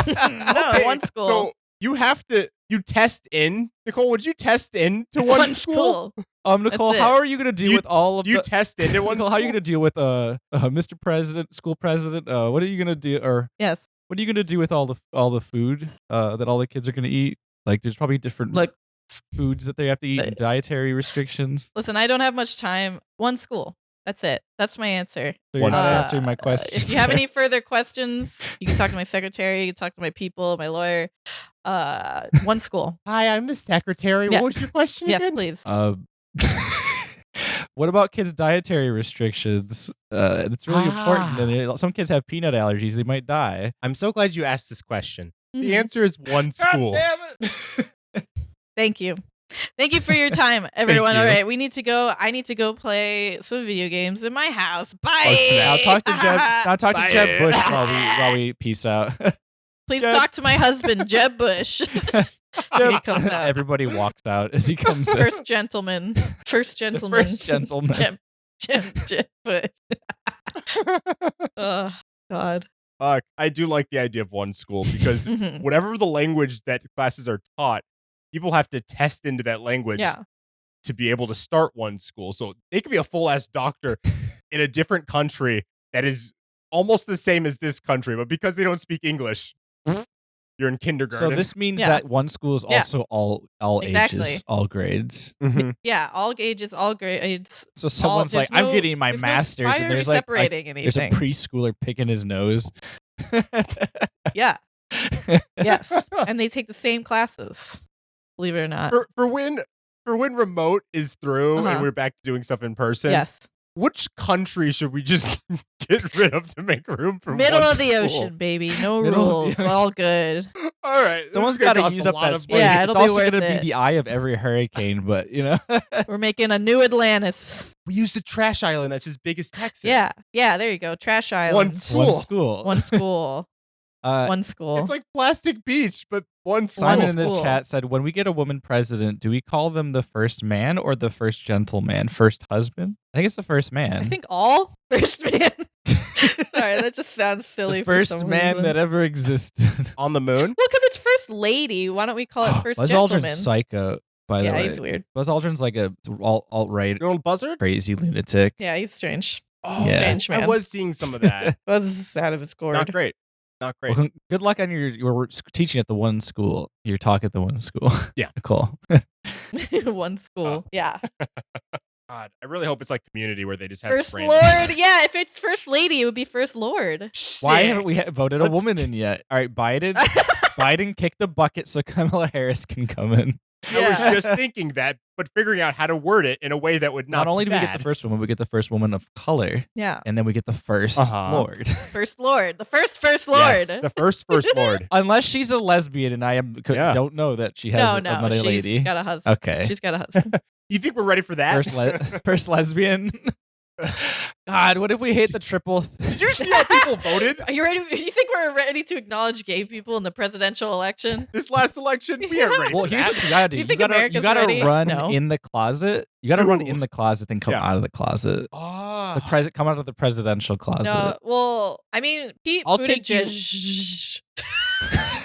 [SPEAKER 4] No, one school.
[SPEAKER 2] So you test in. Nicole, would you test in to one school?
[SPEAKER 3] Nicole, how are you going to deal with all of
[SPEAKER 2] Do you test into one
[SPEAKER 3] Nicole,
[SPEAKER 2] school?
[SPEAKER 3] how are you going to deal with Mr. President, school president? What are you going to do? Or
[SPEAKER 4] yes.
[SPEAKER 3] what are you going to do with all the food that all the kids are going to eat? Like, there's probably different foods that they have to eat and dietary restrictions.
[SPEAKER 4] Listen, I don't have much time. One school. That's it. That's my answer.
[SPEAKER 3] So you're not answering my question.
[SPEAKER 4] If you have any further questions, you can talk to my secretary. You can talk to my people, my lawyer. One school.
[SPEAKER 2] Hi, I'm the secretary.
[SPEAKER 4] Yeah.
[SPEAKER 2] What was your question again?
[SPEAKER 4] Yes, please.
[SPEAKER 3] What about kids' dietary restrictions? It's really important. And some kids have peanut allergies. They might die.
[SPEAKER 2] I'm so glad you asked this question. The answer is one school.
[SPEAKER 3] God damn it.
[SPEAKER 4] Thank you. Thank you for your time, everyone.
[SPEAKER 2] you.
[SPEAKER 4] All right, we need to go. I need to go play some video games in my house. Bye.
[SPEAKER 3] Now talk to Jeb. Now talk to
[SPEAKER 2] Bye.
[SPEAKER 3] Jeb Bush while we peace out.
[SPEAKER 4] Please
[SPEAKER 3] Jeb.
[SPEAKER 4] talk to my husband, Jeb Bush. When he comes out.
[SPEAKER 3] Everybody walks out as he comes in.
[SPEAKER 4] First gentleman. First gentleman.
[SPEAKER 3] First gentleman.
[SPEAKER 4] Jeb Bush. Oh, God.
[SPEAKER 2] Fuck, I do like the idea of one school because whatever the language that classes are taught, people have to test into that language to be able to start one school. So they could be a full-ass doctor in a different country that is almost the same as this country, but because they don't speak English, you're in kindergarten.
[SPEAKER 3] So this means that one school is also all
[SPEAKER 4] Exactly.
[SPEAKER 3] ages, all grades.
[SPEAKER 4] Yeah, all ages, all grades.
[SPEAKER 3] So someone's like, I'm getting my master's,
[SPEAKER 4] why
[SPEAKER 3] and
[SPEAKER 4] are
[SPEAKER 3] there's
[SPEAKER 4] we
[SPEAKER 3] like
[SPEAKER 4] separating
[SPEAKER 3] there's a
[SPEAKER 4] anything?
[SPEAKER 3] preschooler picking his nose.
[SPEAKER 4] Yeah. Yes. And they take the same classes. Believe it or not.
[SPEAKER 2] for when remote is through and we're back to doing stuff in person.
[SPEAKER 4] Yes.
[SPEAKER 2] Which country should we just get rid of to make room for
[SPEAKER 4] Middle
[SPEAKER 2] one
[SPEAKER 4] of the
[SPEAKER 2] school?
[SPEAKER 4] ocean, baby. No
[SPEAKER 3] Middle of
[SPEAKER 4] rules.
[SPEAKER 3] the
[SPEAKER 4] All good.
[SPEAKER 2] All right.
[SPEAKER 3] Someone's got to use up that space.
[SPEAKER 4] Yeah,
[SPEAKER 3] it's
[SPEAKER 4] it'll be
[SPEAKER 3] also
[SPEAKER 4] worth
[SPEAKER 3] going to
[SPEAKER 4] it.
[SPEAKER 3] be the eye of every hurricane, but you know.
[SPEAKER 4] We're making a new Atlantis.
[SPEAKER 2] We used a trash island that's as big as Texas.
[SPEAKER 4] Yeah. Yeah, there you go. Trash Island.
[SPEAKER 2] One school.
[SPEAKER 3] One school.
[SPEAKER 4] One school. One school.
[SPEAKER 2] It's like Plastic Beach, but one school.
[SPEAKER 3] Simon in the
[SPEAKER 4] School.
[SPEAKER 3] chat said, when we get a woman president, do we call them the first man or the first gentleman? First husband? I think it's the first man.
[SPEAKER 4] I think all first man. Sorry, that just sounds silly.
[SPEAKER 3] The first
[SPEAKER 4] for some
[SPEAKER 3] man
[SPEAKER 4] reason.
[SPEAKER 3] that ever existed.
[SPEAKER 2] On the moon?
[SPEAKER 4] Well, because it's first lady. Why don't we call it first
[SPEAKER 3] Buzz
[SPEAKER 4] gentleman?
[SPEAKER 3] Aldrin's psycho, by the way.
[SPEAKER 4] Yeah, he's weird.
[SPEAKER 3] Buzz Aldrin's like a alt-right
[SPEAKER 2] Your old buzzard?
[SPEAKER 3] crazy lunatic.
[SPEAKER 4] Yeah, he's strange.
[SPEAKER 2] Oh,
[SPEAKER 3] Yeah.
[SPEAKER 4] Strange man.
[SPEAKER 2] I was seeing some of that.
[SPEAKER 4] Buzz is out of his gourd.
[SPEAKER 2] Not great. Not great.
[SPEAKER 3] Well, good luck on your teaching at the one school. Your talk at the one school.
[SPEAKER 2] Yeah.
[SPEAKER 3] Cool.
[SPEAKER 4] One school. Yeah.
[SPEAKER 2] God, I really hope it's like Community where they just have
[SPEAKER 4] First
[SPEAKER 2] random-
[SPEAKER 4] Lord. Yeah, if it's First Lady, it would be First Lord.
[SPEAKER 3] Why
[SPEAKER 2] Sick.
[SPEAKER 3] haven't we voted a
[SPEAKER 2] Let's-
[SPEAKER 3] woman in yet? All right, Biden. Biden kicked the bucket so Kamala Harris can come in.
[SPEAKER 2] I was just thinking that, but figuring out how to word it in a way that would
[SPEAKER 3] Not only
[SPEAKER 2] be
[SPEAKER 3] do we
[SPEAKER 2] bad.
[SPEAKER 3] get the first woman, we get the first woman of color,
[SPEAKER 4] Yeah.
[SPEAKER 3] and then we get the first Lord.
[SPEAKER 4] First Lord. The first Lord.
[SPEAKER 2] Yes, the first Lord.
[SPEAKER 3] Unless she's a lesbian, and I
[SPEAKER 2] Yeah.
[SPEAKER 3] don't know that she has
[SPEAKER 4] no,
[SPEAKER 3] another
[SPEAKER 4] she's
[SPEAKER 3] lady.
[SPEAKER 4] got a husband.
[SPEAKER 3] Okay.
[SPEAKER 4] She's got a husband.
[SPEAKER 2] You think we're ready for that?
[SPEAKER 3] First lesbian. God, what if we hate the triple?
[SPEAKER 2] Did you see how people voted
[SPEAKER 4] Are you ready? You think we're ready to acknowledge gay people in the presidential election?
[SPEAKER 2] this last election? We are ready
[SPEAKER 3] Well,
[SPEAKER 2] for
[SPEAKER 3] here's
[SPEAKER 2] that.
[SPEAKER 3] what you gotta do.
[SPEAKER 4] Do you
[SPEAKER 3] You
[SPEAKER 4] think
[SPEAKER 3] gotta,
[SPEAKER 4] America's
[SPEAKER 3] you gotta
[SPEAKER 4] ready?
[SPEAKER 3] run
[SPEAKER 4] No.
[SPEAKER 3] in the closet. You gotta run
[SPEAKER 2] Ooh.
[SPEAKER 3] in the closet, then come
[SPEAKER 2] Yeah.
[SPEAKER 3] out of the closet.
[SPEAKER 2] Oh.
[SPEAKER 3] Come out of the presidential closet.
[SPEAKER 4] No, well, I mean, Pete
[SPEAKER 2] I'll take you-
[SPEAKER 4] Buttigieg.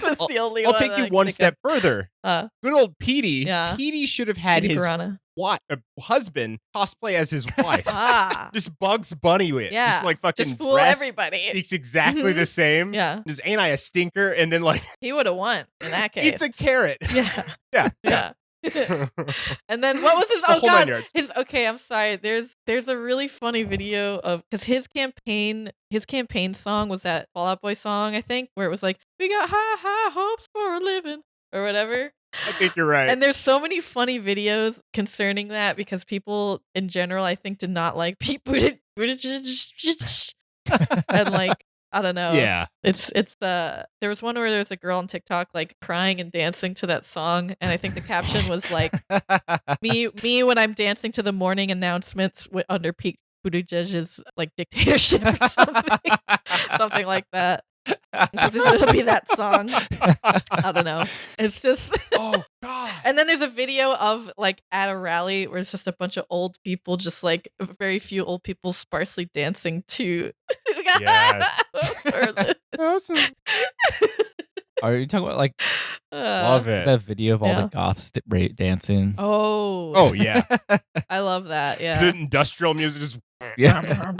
[SPEAKER 4] That's the only
[SPEAKER 2] I'll
[SPEAKER 4] one
[SPEAKER 2] take
[SPEAKER 4] I
[SPEAKER 2] you
[SPEAKER 4] can
[SPEAKER 2] one
[SPEAKER 4] think
[SPEAKER 2] step further.
[SPEAKER 4] of.
[SPEAKER 2] Good old Petey.
[SPEAKER 4] Yeah.
[SPEAKER 2] Petey should have had
[SPEAKER 4] Petey
[SPEAKER 2] his
[SPEAKER 4] Piranha.
[SPEAKER 2] husband cosplay as his wife.
[SPEAKER 4] Ah,
[SPEAKER 2] Just Bugs Bunny with.
[SPEAKER 4] yeah.
[SPEAKER 2] Just like fucking
[SPEAKER 4] Just fool
[SPEAKER 2] dress,
[SPEAKER 4] everybody.
[SPEAKER 2] Speaks exactly the same.
[SPEAKER 4] Yeah,
[SPEAKER 2] Just ain't I a stinker? And then like
[SPEAKER 4] he would have won in that case.
[SPEAKER 2] eats a carrot.
[SPEAKER 4] Yeah,
[SPEAKER 2] Yeah.
[SPEAKER 4] yeah. And then what was his?
[SPEAKER 2] The
[SPEAKER 4] Oh
[SPEAKER 2] whole 9
[SPEAKER 4] god,
[SPEAKER 2] yards.
[SPEAKER 4] his. Okay, I'm sorry. There's a really funny video of because his campaign song was that Fall Out Boy song, I think, where it was like, "We got high hopes for a living" or whatever.
[SPEAKER 2] I think you're right.
[SPEAKER 4] And there's so many funny videos concerning that because people in general, I think, did not like Pete Buttigieg. And like, I don't know.
[SPEAKER 2] yeah.
[SPEAKER 4] It's there was one where there was a girl on TikTok like crying and dancing to that song, and I think the caption was like me when I'm dancing to the morning announcements under Pete Buttigieg's like dictatorship or something like that. Because it's gonna be that song. I don't know. It's just
[SPEAKER 2] Oh God.
[SPEAKER 4] And then there's a video of like at a rally where it's just a bunch of old people, just like very few old people sparsely dancing to.
[SPEAKER 2] Awesome.
[SPEAKER 3] Are you talking about like
[SPEAKER 2] Love it.
[SPEAKER 3] that video of all the goths dancing?
[SPEAKER 2] Oh yeah.
[SPEAKER 4] I love that. Yeah.
[SPEAKER 2] The industrial music just
[SPEAKER 4] Yeah.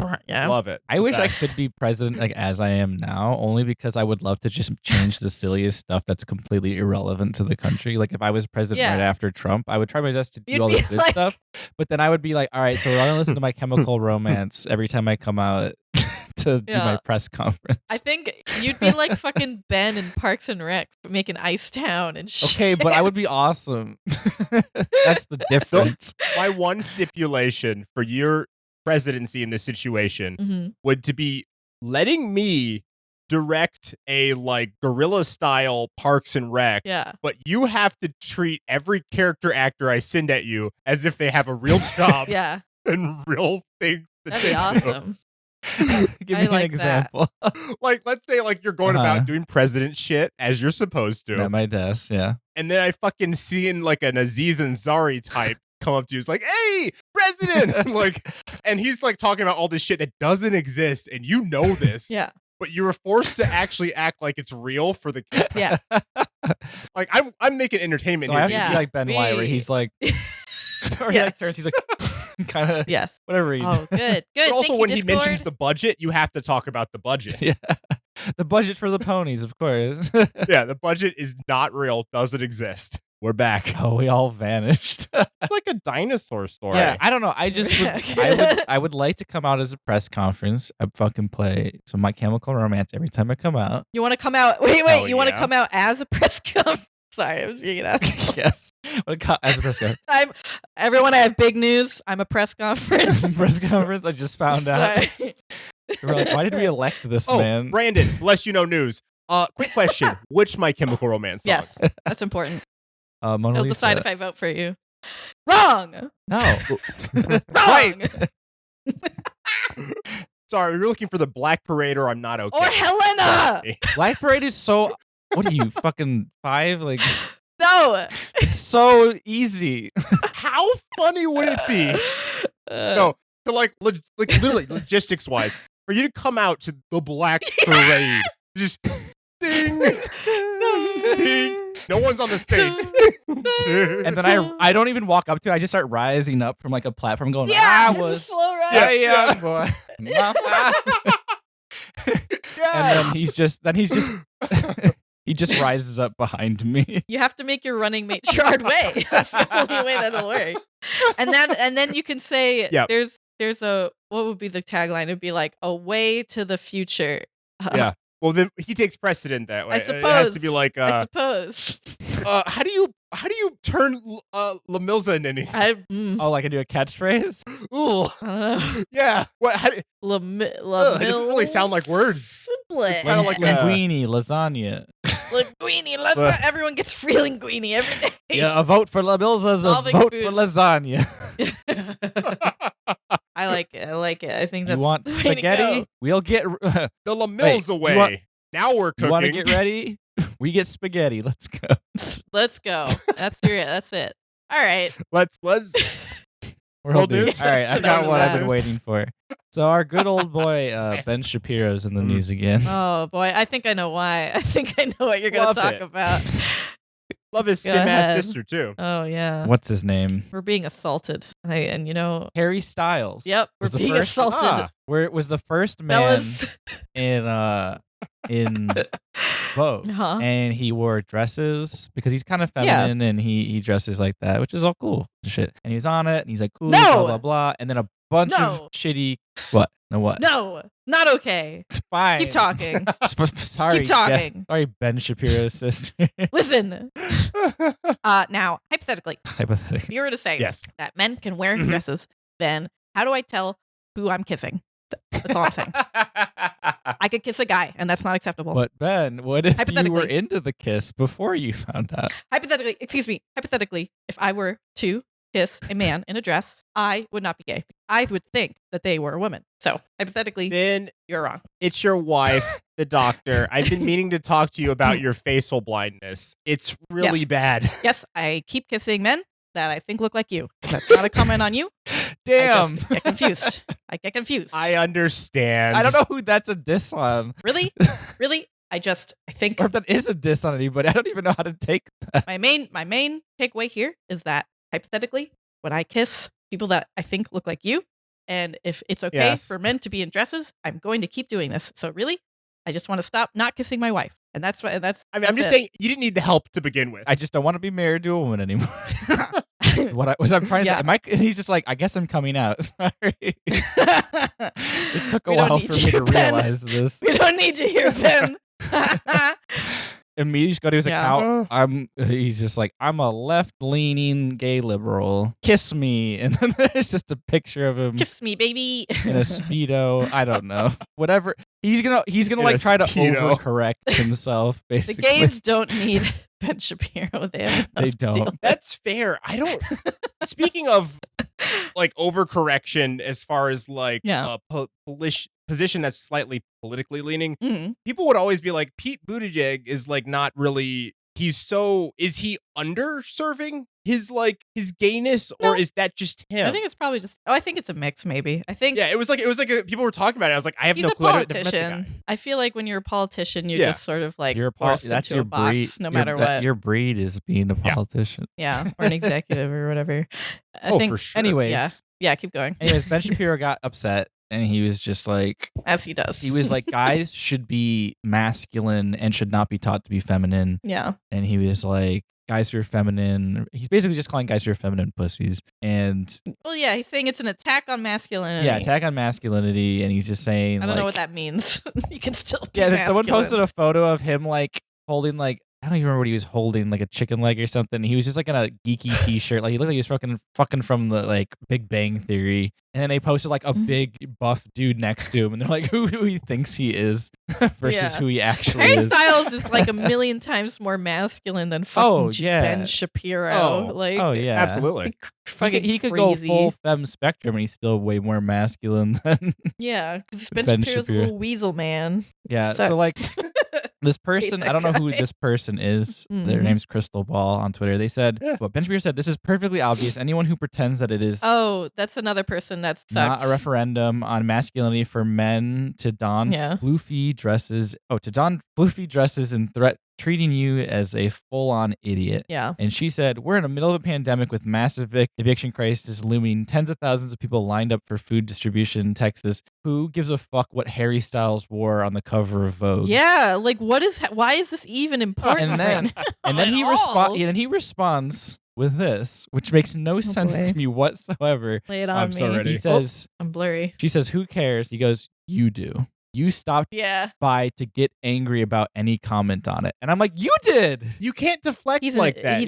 [SPEAKER 2] love it.
[SPEAKER 3] I wish I
[SPEAKER 2] Best.
[SPEAKER 3] could be president like as I am now, only because I would love to just change the silliest stuff that's completely irrelevant to the country. Like if I was president right after Trump, I would try my best to do
[SPEAKER 4] You'd
[SPEAKER 3] all the
[SPEAKER 4] be
[SPEAKER 3] good
[SPEAKER 4] like-
[SPEAKER 3] stuff. But then I would be like, all right, so we're gonna listen to My Chemical Romance every time I come out to do my press conference.
[SPEAKER 4] I think you'd be like fucking Ben in Parks and Rec making Ice Town and shit.
[SPEAKER 3] Okay, but I would be awesome. That's the difference.
[SPEAKER 2] My one stipulation for your presidency in this situation would to be letting me direct a like guerrilla style Parks and Rec.
[SPEAKER 4] Yeah.
[SPEAKER 2] But you have to treat every character actor I send at you as if they have a real job
[SPEAKER 4] Yeah.
[SPEAKER 2] and real things to
[SPEAKER 4] That'd be
[SPEAKER 2] do.
[SPEAKER 4] awesome.
[SPEAKER 3] Give
[SPEAKER 4] I
[SPEAKER 3] me an
[SPEAKER 4] like
[SPEAKER 3] example.
[SPEAKER 2] Like, let's say like you're going about doing president shit as you're supposed to.
[SPEAKER 3] At my desk, yeah.
[SPEAKER 2] And then I fucking seeing like an Aziz Ansari type come up to you. It's like, hey, president! Like, and he's like talking about all this shit that doesn't exist, and you know this.
[SPEAKER 4] Yeah.
[SPEAKER 2] But you were forced to actually act like it's real for the kid.
[SPEAKER 4] Yeah.
[SPEAKER 2] Like I'm making entertainment
[SPEAKER 3] So I
[SPEAKER 2] here.
[SPEAKER 3] have to
[SPEAKER 2] dude.
[SPEAKER 3] be like Ben White, where he's like, or he like turns, he's like, kind of,
[SPEAKER 4] Yes.
[SPEAKER 3] whatever he
[SPEAKER 4] Oh, good. Good.
[SPEAKER 2] But also,
[SPEAKER 4] Thank
[SPEAKER 2] when
[SPEAKER 4] you,
[SPEAKER 2] he
[SPEAKER 4] Discord.
[SPEAKER 2] mentions the budget, you have to talk about the budget.
[SPEAKER 3] Yeah. The budget for the ponies, of course.
[SPEAKER 2] Yeah, the budget is not real, doesn't exist. We're back.
[SPEAKER 3] Oh, we all vanished.
[SPEAKER 2] It's like a dinosaur story.
[SPEAKER 3] Yeah, I don't know. I just I would like to come out as a press conference. I'd fucking play some My Chemical Romance every time I come out.
[SPEAKER 4] You want to come out? Wait.
[SPEAKER 2] Hell
[SPEAKER 4] You want to
[SPEAKER 2] yeah.
[SPEAKER 4] come out as a press conference? Sorry, I'm being out.
[SPEAKER 3] Yes. As a press conference.
[SPEAKER 4] Everyone. I have big news. I'm a press conference.
[SPEAKER 3] Press conference, I just found out.
[SPEAKER 4] Sorry.
[SPEAKER 3] We're like, why did we elect this
[SPEAKER 2] Oh,
[SPEAKER 3] man?
[SPEAKER 2] Brandon, less you know news. Quick question. Which My Chemical Romance song?
[SPEAKER 4] Yes, that's important.
[SPEAKER 3] Mona
[SPEAKER 4] It'll
[SPEAKER 3] Lisa.
[SPEAKER 4] decide if I vote for you. Wrong.
[SPEAKER 3] No.
[SPEAKER 4] Wrong.
[SPEAKER 2] Sorry, we're looking for the Black Parade or I'm Not Okay.
[SPEAKER 4] Or Helena.
[SPEAKER 3] Black Parade is so. What are you, fucking 5? Like,
[SPEAKER 4] No.
[SPEAKER 3] it's so easy.
[SPEAKER 2] How funny would it be? No, to like literally logistics wise, for you to come out to the Black Parade, just ding, ding. No one's on the stage.
[SPEAKER 3] And then I don't even walk up to it. I just start rising up from like a platform going,
[SPEAKER 4] Yeah,
[SPEAKER 3] I
[SPEAKER 4] it's a
[SPEAKER 3] was.
[SPEAKER 4] slow ride.
[SPEAKER 3] Yeah,
[SPEAKER 2] Yeah.
[SPEAKER 3] boy.
[SPEAKER 2] Yeah.
[SPEAKER 3] And then he's just he just rises up behind me.
[SPEAKER 4] You have to make your running mate Gerard Way. That's the only way that'll work. And then you can say
[SPEAKER 2] Yep.
[SPEAKER 4] there's a what would be the tagline? It'd be like a way to the future.
[SPEAKER 2] Yeah. Well, then he takes precedent that way.
[SPEAKER 4] I
[SPEAKER 2] It has
[SPEAKER 4] suppose.
[SPEAKER 2] to be like,
[SPEAKER 4] I suppose.
[SPEAKER 2] how do you turn La Milza into anything?
[SPEAKER 3] Oh, like I do a catchphrase?
[SPEAKER 2] Ooh.
[SPEAKER 4] I don't know.
[SPEAKER 2] Yeah. What?
[SPEAKER 4] It
[SPEAKER 2] doesn't really sound like words.
[SPEAKER 4] Split.
[SPEAKER 2] kinda like a-
[SPEAKER 3] linguine, lasagna.
[SPEAKER 4] Linguine. Everyone gets free linguine every day.
[SPEAKER 3] Yeah, a vote for La Milza is a
[SPEAKER 4] Solving
[SPEAKER 3] vote
[SPEAKER 4] food.
[SPEAKER 3] for lasagna.
[SPEAKER 4] I like it. I think that's
[SPEAKER 3] You want
[SPEAKER 4] the way to
[SPEAKER 3] spaghetti?
[SPEAKER 4] go.
[SPEAKER 3] We'll get.
[SPEAKER 2] The La Milza
[SPEAKER 3] you
[SPEAKER 2] way.
[SPEAKER 3] want-
[SPEAKER 2] Now we're cooking.
[SPEAKER 3] You want to get ready? We get spaghetti. Let's go.
[SPEAKER 4] Let's go. That's it. All right.
[SPEAKER 2] Let's.
[SPEAKER 3] World
[SPEAKER 2] World
[SPEAKER 3] news.
[SPEAKER 2] news?
[SPEAKER 3] All right, I
[SPEAKER 4] So
[SPEAKER 3] got
[SPEAKER 4] that
[SPEAKER 3] what
[SPEAKER 4] was
[SPEAKER 3] I've been
[SPEAKER 2] that.
[SPEAKER 3] waiting for. So our good old boy Ben Shapiro's in the news again.
[SPEAKER 4] Oh boy, I think I know why. I think I know what you're gonna
[SPEAKER 2] Love
[SPEAKER 4] talk
[SPEAKER 2] it.
[SPEAKER 4] about.
[SPEAKER 2] Love his
[SPEAKER 4] Go
[SPEAKER 2] sim ass
[SPEAKER 4] ahead.
[SPEAKER 2] sister too.
[SPEAKER 4] Oh yeah.
[SPEAKER 3] What's his name?
[SPEAKER 4] We're being assaulted, and you know.
[SPEAKER 3] Harry Styles.
[SPEAKER 4] Yep, we're
[SPEAKER 3] Was the
[SPEAKER 4] being
[SPEAKER 3] first-
[SPEAKER 4] assaulted.
[SPEAKER 2] Ah.
[SPEAKER 3] Where it was the first
[SPEAKER 4] That
[SPEAKER 3] man
[SPEAKER 4] was.
[SPEAKER 3] in Vogue,
[SPEAKER 4] Huh?
[SPEAKER 3] and he wore dresses because he's kind of feminine, and he dresses like that, which is all cool and shit. And he's on it, and he's like, cool,
[SPEAKER 4] No!
[SPEAKER 3] blah blah blah, and then a bunch
[SPEAKER 4] No!
[SPEAKER 3] of shitty what? No what?
[SPEAKER 4] No, not okay.
[SPEAKER 3] Fine.
[SPEAKER 4] Keep talking.
[SPEAKER 3] Sorry,
[SPEAKER 4] Keep talking.
[SPEAKER 3] Sorry, Ben Shapiro's sister.
[SPEAKER 4] Listen. Now, hypothetically, if
[SPEAKER 3] Hypothetically.
[SPEAKER 4] you were to say
[SPEAKER 2] Yes.
[SPEAKER 4] that men can wear
[SPEAKER 2] Mhm.
[SPEAKER 4] dresses, then how do I tell who I'm kissing? That's all I'm saying. I could kiss a guy, and that's not acceptable.
[SPEAKER 3] But Ben, what if you were
[SPEAKER 4] Hypothetically.
[SPEAKER 3] into the kiss before you found out?
[SPEAKER 4] Hypothetically, if I were to kiss a man in a dress, I would not be gay. I would think that they were a woman. So hypothetically,
[SPEAKER 2] Then
[SPEAKER 4] you're wrong.
[SPEAKER 2] it's your wife, the doctor. I've been meaning to talk to you about your facial blindness. It's really bad.
[SPEAKER 4] Yes, I keep kissing men that I think look like you. That's not a comment on you.
[SPEAKER 3] Damn.
[SPEAKER 4] I just get confused. I get confused.
[SPEAKER 2] I understand.
[SPEAKER 3] I don't know who that's a diss on.
[SPEAKER 4] Really? Really? I think
[SPEAKER 3] Or if that is a diss on anybody. I don't even know how to take that.
[SPEAKER 4] my main takeaway here is that hypothetically, when I kiss people that I think look like you, and if it's okay for men to be in dresses, I'm going to keep doing this. So really, I just want to stop not kissing my wife. And that's what
[SPEAKER 2] I'm just saying you didn't need the help to begin with.
[SPEAKER 3] I just don't want to be married to a woman anymore. I'm trying to say, and he's just like, I guess I'm coming out. Sorry. It took a while for me to realize this.
[SPEAKER 4] We don't need you here, Ben.
[SPEAKER 3] And me just go to his account. He's just like, I'm a left-leaning gay liberal. Kiss me. And then there's just a picture of him.
[SPEAKER 4] Kiss me, baby.
[SPEAKER 3] In a Speedo. I don't know. Whatever. He's gonna like try to overcorrect himself, basically.
[SPEAKER 4] The gays don't need Ben Shapiro. They
[SPEAKER 2] don't. That's fair. I don't. Speaking of like overcorrection as far as like position that's slightly politically leaning, people would always be like, Pete Buttigieg is like not really. Is he underserving his gayness, or is that just him?
[SPEAKER 4] I think it's probably just. I think it's a mix, maybe. I think.
[SPEAKER 2] Yeah, it was like people were talking about it. I was like, I have no clue.
[SPEAKER 4] He's a politician. I feel like when you're a politician, you're just sort of like forced into a box, no matter what.
[SPEAKER 3] Your breed is being a politician.
[SPEAKER 4] Yeah, or an executive or whatever. I think,
[SPEAKER 3] for sure. Anyways,
[SPEAKER 4] yeah, keep going.
[SPEAKER 3] Anyways, Ben Shapiro got upset. And he was just like,
[SPEAKER 4] as he does.
[SPEAKER 3] He was like, guys should be masculine and should not be taught to be feminine.
[SPEAKER 4] Yeah.
[SPEAKER 3] And he was like, guys who are feminine. He's basically just calling guys who are feminine pussies. And
[SPEAKER 4] well, yeah, he's saying it's an attack on masculinity.
[SPEAKER 3] Yeah, attack on masculinity. And he's just saying,
[SPEAKER 4] I don't know what that means. You can still be
[SPEAKER 3] then
[SPEAKER 4] masculine.
[SPEAKER 3] someone posted a photo of him like holding like, I don't even remember what he was holding, like a chicken leg or something. He was just like in a geeky t-shirt. Like he looked like he was fucking from the like Big Bang Theory. And then they posted like a big buff dude next to him. And they're like, who he thinks he is versus who he actually is.
[SPEAKER 4] Harry Styles is like a million times more masculine than fucking Ben Shapiro.
[SPEAKER 2] Absolutely.
[SPEAKER 3] He could go full femme spectrum and he's still way more masculine than
[SPEAKER 4] because Ben Shapiro's a little weasel man.
[SPEAKER 3] Yeah, so like... This person, I don't know who this person is. Their name's Crystal Ball on Twitter. They said, well, Ben Shapiro said, this is perfectly obvious. Anyone who pretends that it is
[SPEAKER 4] that's another person that sucks.
[SPEAKER 3] Not a referendum on masculinity for men to don floofy dresses. To don floofy dresses and treating you as a full-on idiot.
[SPEAKER 4] Yeah.
[SPEAKER 3] And she said, we're in the middle of a pandemic with massive eviction crisis looming. Tens of thousands of people lined up for food distribution in Texas. Who gives a fuck what Harry Styles wore on the cover of Vogue?
[SPEAKER 4] Yeah, like why is this even important?
[SPEAKER 3] And then he responds with this, which makes no sense to me whatsoever.
[SPEAKER 4] Lay it on me.
[SPEAKER 3] He says,
[SPEAKER 4] I'm blurry.
[SPEAKER 3] She says, who cares? He goes, you do. You stopped by to get angry about any comment on it. And I'm like, you did.
[SPEAKER 2] You can't deflect like that.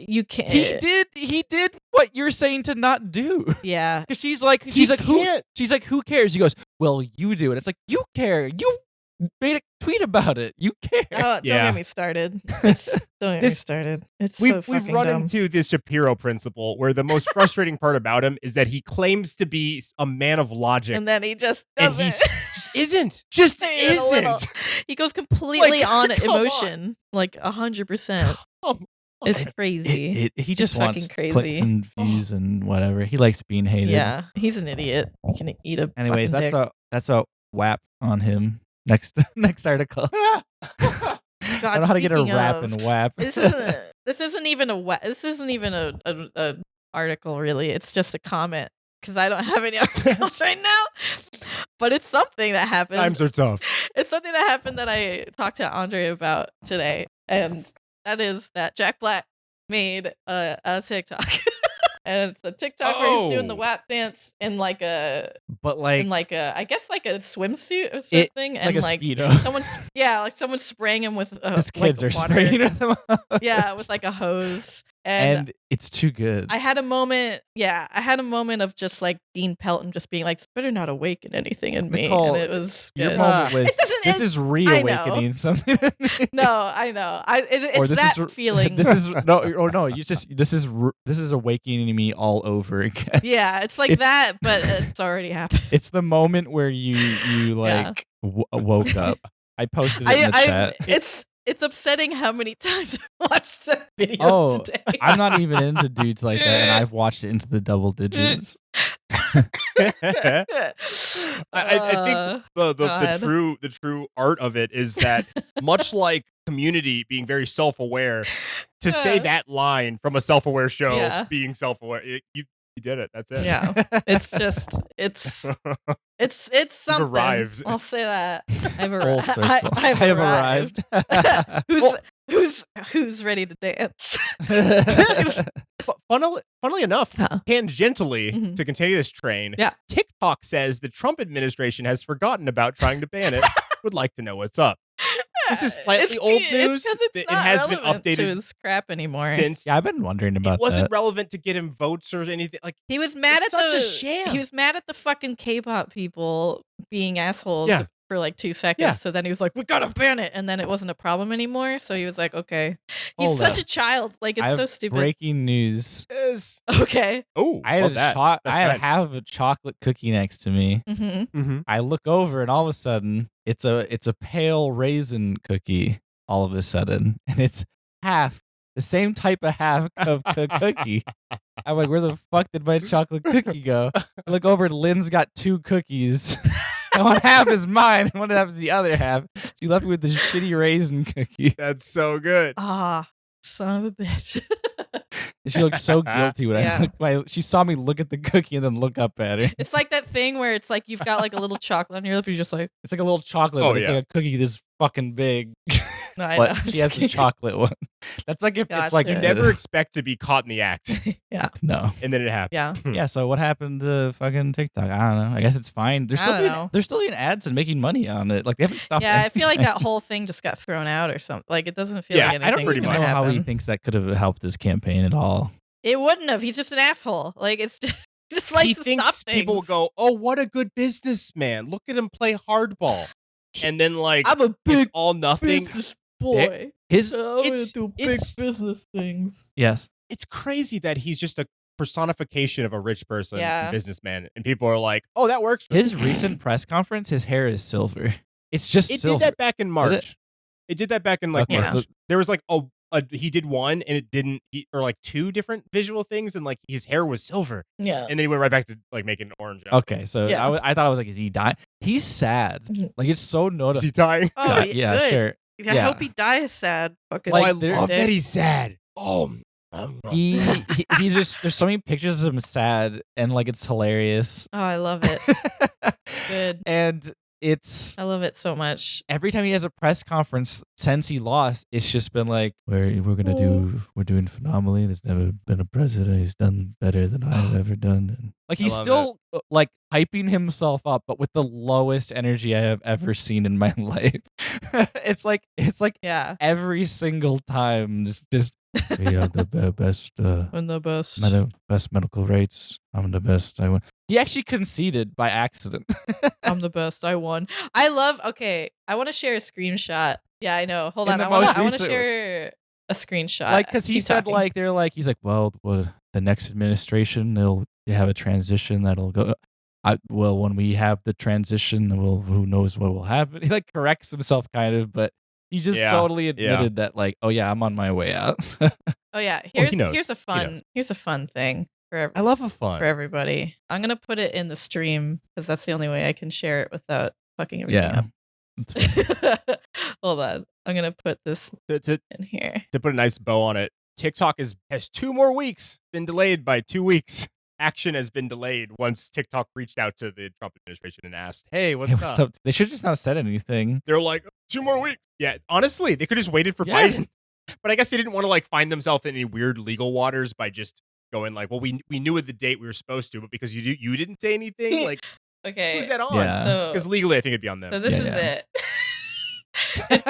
[SPEAKER 4] You can't.
[SPEAKER 3] He did what you're saying to not do.
[SPEAKER 4] Yeah.
[SPEAKER 3] Because she's like, who cares? He goes, well, you do. And it's like, you care. You made a tweet about it. You care.
[SPEAKER 4] Oh, don't get me started. Don't get me started.
[SPEAKER 2] We've run into the Shapiro principle where the most frustrating part about him is that he claims to be a man of logic.
[SPEAKER 4] And then he just doesn't.
[SPEAKER 2] And he isn't. Just isn't.
[SPEAKER 4] He goes completely on emotion. Like 100%. It's crazy.
[SPEAKER 3] He just wants clicks and views and whatever. He likes being hated.
[SPEAKER 4] Yeah, he's an idiot. He can eat a.
[SPEAKER 3] Anyways, that's a whap on him. Next article.
[SPEAKER 4] God,
[SPEAKER 3] I don't know how to get a rap and whap.
[SPEAKER 4] This isn't even a article really. It's just a comment because I don't have any articles right now. But it's something that happened.
[SPEAKER 2] Times are tough.
[SPEAKER 4] It's something that happened that I talked to Andre about today, and that is that Jack Black made a TikTok. And it's a TikTok where he's doing the WAP dance in I guess like a swimsuit or something, and
[SPEAKER 3] like a Speedo.
[SPEAKER 4] someone's spraying him with
[SPEAKER 3] his kids are spraying him.
[SPEAKER 4] Yeah, with like a hose.
[SPEAKER 3] And it's too good.
[SPEAKER 4] I had a moment of just like Dean Pelton just being like, this better not awaken anything in me.
[SPEAKER 3] Nicole,
[SPEAKER 4] And it was
[SPEAKER 3] your
[SPEAKER 4] good.
[SPEAKER 3] moment was, this is reawakening something.
[SPEAKER 4] No, I know. It's that feeling.
[SPEAKER 3] This is this is awakening me all over again.
[SPEAKER 4] Yeah, it's like that, but it's already happened.
[SPEAKER 3] It's the moment where you like woke up. I posted it in the chat.
[SPEAKER 4] It's upsetting how many times I've watched that video today.
[SPEAKER 3] I'm not even into dudes like that, and I've watched it into the double digits.
[SPEAKER 2] I think the true art of it is that much like Community being very self-aware, to say that line from a self-aware show being self-aware, you did it. That's it.
[SPEAKER 4] Yeah, it's just it's something.
[SPEAKER 2] You've arrived.
[SPEAKER 4] I'll say that. I've
[SPEAKER 3] arrived.
[SPEAKER 4] Who's ready to dance?
[SPEAKER 2] Funnily enough, tangentially, to continue this train, TikTok says the Trump administration has forgotten about trying to ban it. Would like to know what's up. This is slightly old news.
[SPEAKER 4] It has been updated to his crap anymore.
[SPEAKER 2] Since
[SPEAKER 3] I've been wondering about
[SPEAKER 2] it wasn't relevant to get him votes or anything. Like
[SPEAKER 4] he was mad at
[SPEAKER 2] such a sham.
[SPEAKER 4] He was mad at the fucking K-pop people being assholes for like 2 seconds. Yeah. So then he was like, "We gotta ban it," and then it wasn't a problem anymore. So he was like, "Okay." He's such a child. Like it's so stupid.
[SPEAKER 3] Breaking news.
[SPEAKER 4] Okay.
[SPEAKER 2] Oh,
[SPEAKER 3] I have a chocolate cookie next to me.
[SPEAKER 4] Mm-hmm.
[SPEAKER 3] I look over and all of a sudden it's a pale raisin cookie. All of a sudden, and it's half the same type of half of cookie. I'm like, where the fuck did my chocolate cookie go? I look over and Lynn's got 2 cookies. And one half is mine, and one half is the other half. She left me with this shitty raisin cookie.
[SPEAKER 2] That's so good.
[SPEAKER 4] Son of a bitch.
[SPEAKER 3] She looked so guilty when she saw me look at the cookie and then look up at her.
[SPEAKER 4] It's like that thing where it's like you've got like a little chocolate on your lip. You're just like,
[SPEAKER 3] it's like a little chocolate, but it's like a cookie this fucking big.
[SPEAKER 4] No, I
[SPEAKER 3] but
[SPEAKER 4] know.
[SPEAKER 3] She has the chocolate one. That's like if it's like
[SPEAKER 2] you never expect to be caught in the act.
[SPEAKER 3] No.
[SPEAKER 2] And then it happened.
[SPEAKER 3] Yeah. So what happened to fucking TikTok? I don't know. I guess it's fine. They're still doing ads and making money on it. Like they haven't stopped.
[SPEAKER 4] Yeah, I feel like that whole thing just got thrown out or something. Like it doesn't feel like anything's
[SPEAKER 3] I don't know how he thinks that could have helped his campaign at all.
[SPEAKER 4] It wouldn't have. He's just an asshole. Like it's just like
[SPEAKER 2] he thinks people go, "Oh, what a good businessman! Look at him play hardball." And then like
[SPEAKER 4] I'm a big
[SPEAKER 2] it's all nothing
[SPEAKER 4] business boy.
[SPEAKER 3] It's
[SPEAKER 4] do big business things.
[SPEAKER 3] Yes,
[SPEAKER 2] it's crazy that he's just a personification of a rich person, businessman, and people are like, "Oh, that works."
[SPEAKER 3] His recent press conference, his hair is silver. It's just silver.
[SPEAKER 2] It did that back in March. It did that back in like March. So there was like he did one and it didn't, or like 2 different visual things, and like his hair was silver.
[SPEAKER 4] Yeah,
[SPEAKER 2] and then he went right back to like making orange.
[SPEAKER 3] Okay, so I thought I was like, is he dying? He's sad. Like it's so noticeable.
[SPEAKER 2] Is he dying?
[SPEAKER 4] Oh,
[SPEAKER 3] yeah,
[SPEAKER 4] good.
[SPEAKER 3] sure.
[SPEAKER 4] I hope he dies sad. Fucking
[SPEAKER 2] I love that he's sad. Oh,
[SPEAKER 3] he's just, there's so many pictures of him sad, and like it's hilarious.
[SPEAKER 4] Oh, I love it. Good.
[SPEAKER 3] And I
[SPEAKER 4] love it so much.
[SPEAKER 3] Every time he has a press conference since he lost, it's just been like, we're doing phenomenally. There's never been a president who's done better than I've ever done. And like he's still like hyping himself up, but with the lowest energy I have ever seen in my life. It's like every single time just we have the best
[SPEAKER 4] I'm the best.
[SPEAKER 3] Best medical rates. I'm the best. I won. He actually conceded by accident.
[SPEAKER 4] I'm the best. I won. I want to share a screenshot. Yeah, I know. Hold on. I want to share a screenshot.
[SPEAKER 3] Like, because he said, like, he's like, well, the next administration, they'll have a transition that'll go. When we have the transition, who knows what will happen? He like corrects himself kind of, but he just totally admitted that, like, oh yeah, I'm on my way out.
[SPEAKER 4] Oh yeah, here's a fun thing.
[SPEAKER 2] I love a fun
[SPEAKER 4] for everybody. I'm gonna put it in the stream because that's the only way I can share it without fucking everything up. Hold on, I'm gonna put this in here
[SPEAKER 2] to put a nice bow on it. TikTok has 2 more weeks. Been delayed by 2 weeks. Action has been delayed once TikTok reached out to the Trump administration and asked, "Hey, what's up?"
[SPEAKER 3] They should just not said anything.
[SPEAKER 2] They're like, 2 more weeks. Yeah, honestly, they could just waited for Biden. But I guess they didn't want to like find themselves in any weird legal waters by just going like, well, we knew at the date we were supposed to, but because you didn't say anything, like,
[SPEAKER 4] okay,
[SPEAKER 2] who's that on?
[SPEAKER 3] Yeah.
[SPEAKER 2] Because legally, I think it'd be on them.
[SPEAKER 4] So this is it.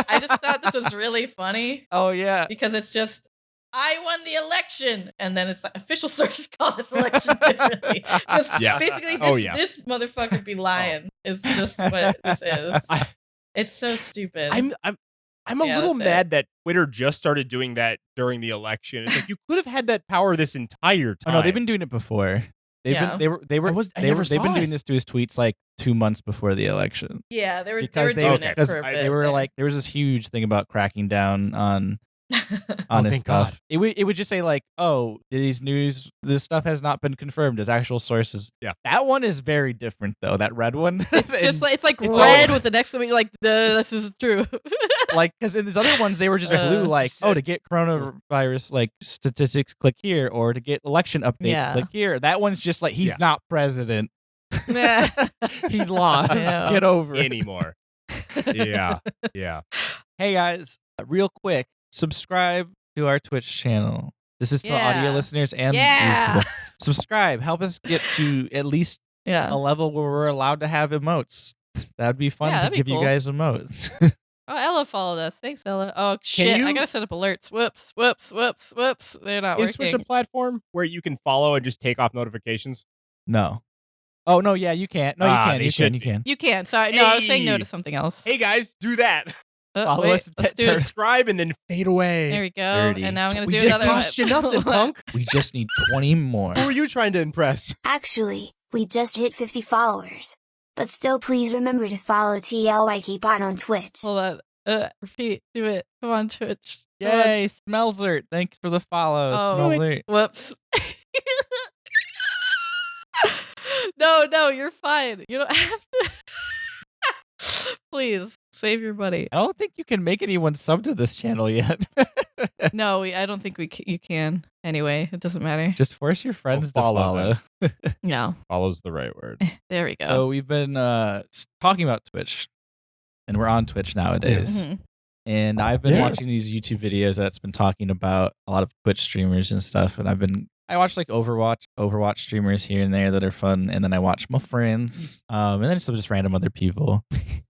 [SPEAKER 4] I just thought this was really funny.
[SPEAKER 3] Oh yeah,
[SPEAKER 4] because it's just I won the election. And then it's like, official sources call this election differently. Because basically this motherfucker be lying. It's just what this is. It's so stupid.
[SPEAKER 2] I'm a little mad that Twitter just started doing that during the election. It's like you could have had that power this entire time.
[SPEAKER 3] Oh no, they've been doing it before. They've been doing this to his tweets like 2 months before the election.
[SPEAKER 4] Yeah, they were doing it for a bit.
[SPEAKER 3] They were like, there was this huge thing about cracking down on his stuff. God. It would just say like, oh, this stuff has not been confirmed as actual sources.
[SPEAKER 2] Yeah,
[SPEAKER 3] that one is very different though. That red one,
[SPEAKER 4] it's like red with the next one. You're like, this is true.
[SPEAKER 3] Like, because in these other ones they were just blue, like, oh, to get coronavirus like statistics, click here, or to get election updates, click here. That one's just like, he's not president. He lost. Get over it
[SPEAKER 2] anymore. Yeah.
[SPEAKER 3] Hey guys, real quick. Subscribe to our Twitch channel. This is to audio listeners and these people. Subscribe. Help us get to at least a level where we're allowed to have emotes. That'd be fun to give you guys emotes.
[SPEAKER 4] Oh, Ella followed us. Thanks, Ella. Oh, shit. I got to set up alerts. Whoops. They're not working.
[SPEAKER 2] Is Twitch a platform where you can follow and just take off notifications?
[SPEAKER 3] No. Oh, no, yeah, you can't. No, you can. You can.
[SPEAKER 4] You can. Sorry. No, I was saying no to something else.
[SPEAKER 2] Hey, guys, do that.
[SPEAKER 3] Follow us,
[SPEAKER 2] subscribe, and then fade away.
[SPEAKER 4] There we go.
[SPEAKER 3] 30.
[SPEAKER 4] And now I'm going to do
[SPEAKER 2] another
[SPEAKER 4] one.
[SPEAKER 2] We just cost you nothing, punk.
[SPEAKER 3] We just need 20 more.
[SPEAKER 2] Who are you trying to impress?
[SPEAKER 5] Actually, we just hit 50 followers. But still, please remember to follow TLYKPod on Twitch.
[SPEAKER 4] Hold on. Repeat. Do it. Come on, Twitch.
[SPEAKER 3] Yay, Smelzert. Thanks for the follow, Smelzert.
[SPEAKER 4] Whoops. No, you're fine. You don't have to. Please, save your money.
[SPEAKER 3] I don't think you can make anyone sub to this channel yet.
[SPEAKER 4] No, I don't think you can. Anyway, it doesn't matter.
[SPEAKER 3] Just force your friends to follow.
[SPEAKER 4] No.
[SPEAKER 2] Follow's the right word.
[SPEAKER 4] There we go.
[SPEAKER 3] So we've been talking about Twitch, and we're on Twitch nowadays.
[SPEAKER 4] Mm-hmm.
[SPEAKER 3] And I've been watching these YouTube videos that's been talking about a lot of Twitch streamers and stuff. And I watch like Overwatch streamers here and there that are fun, and then I watch my friends, and then some just random other people.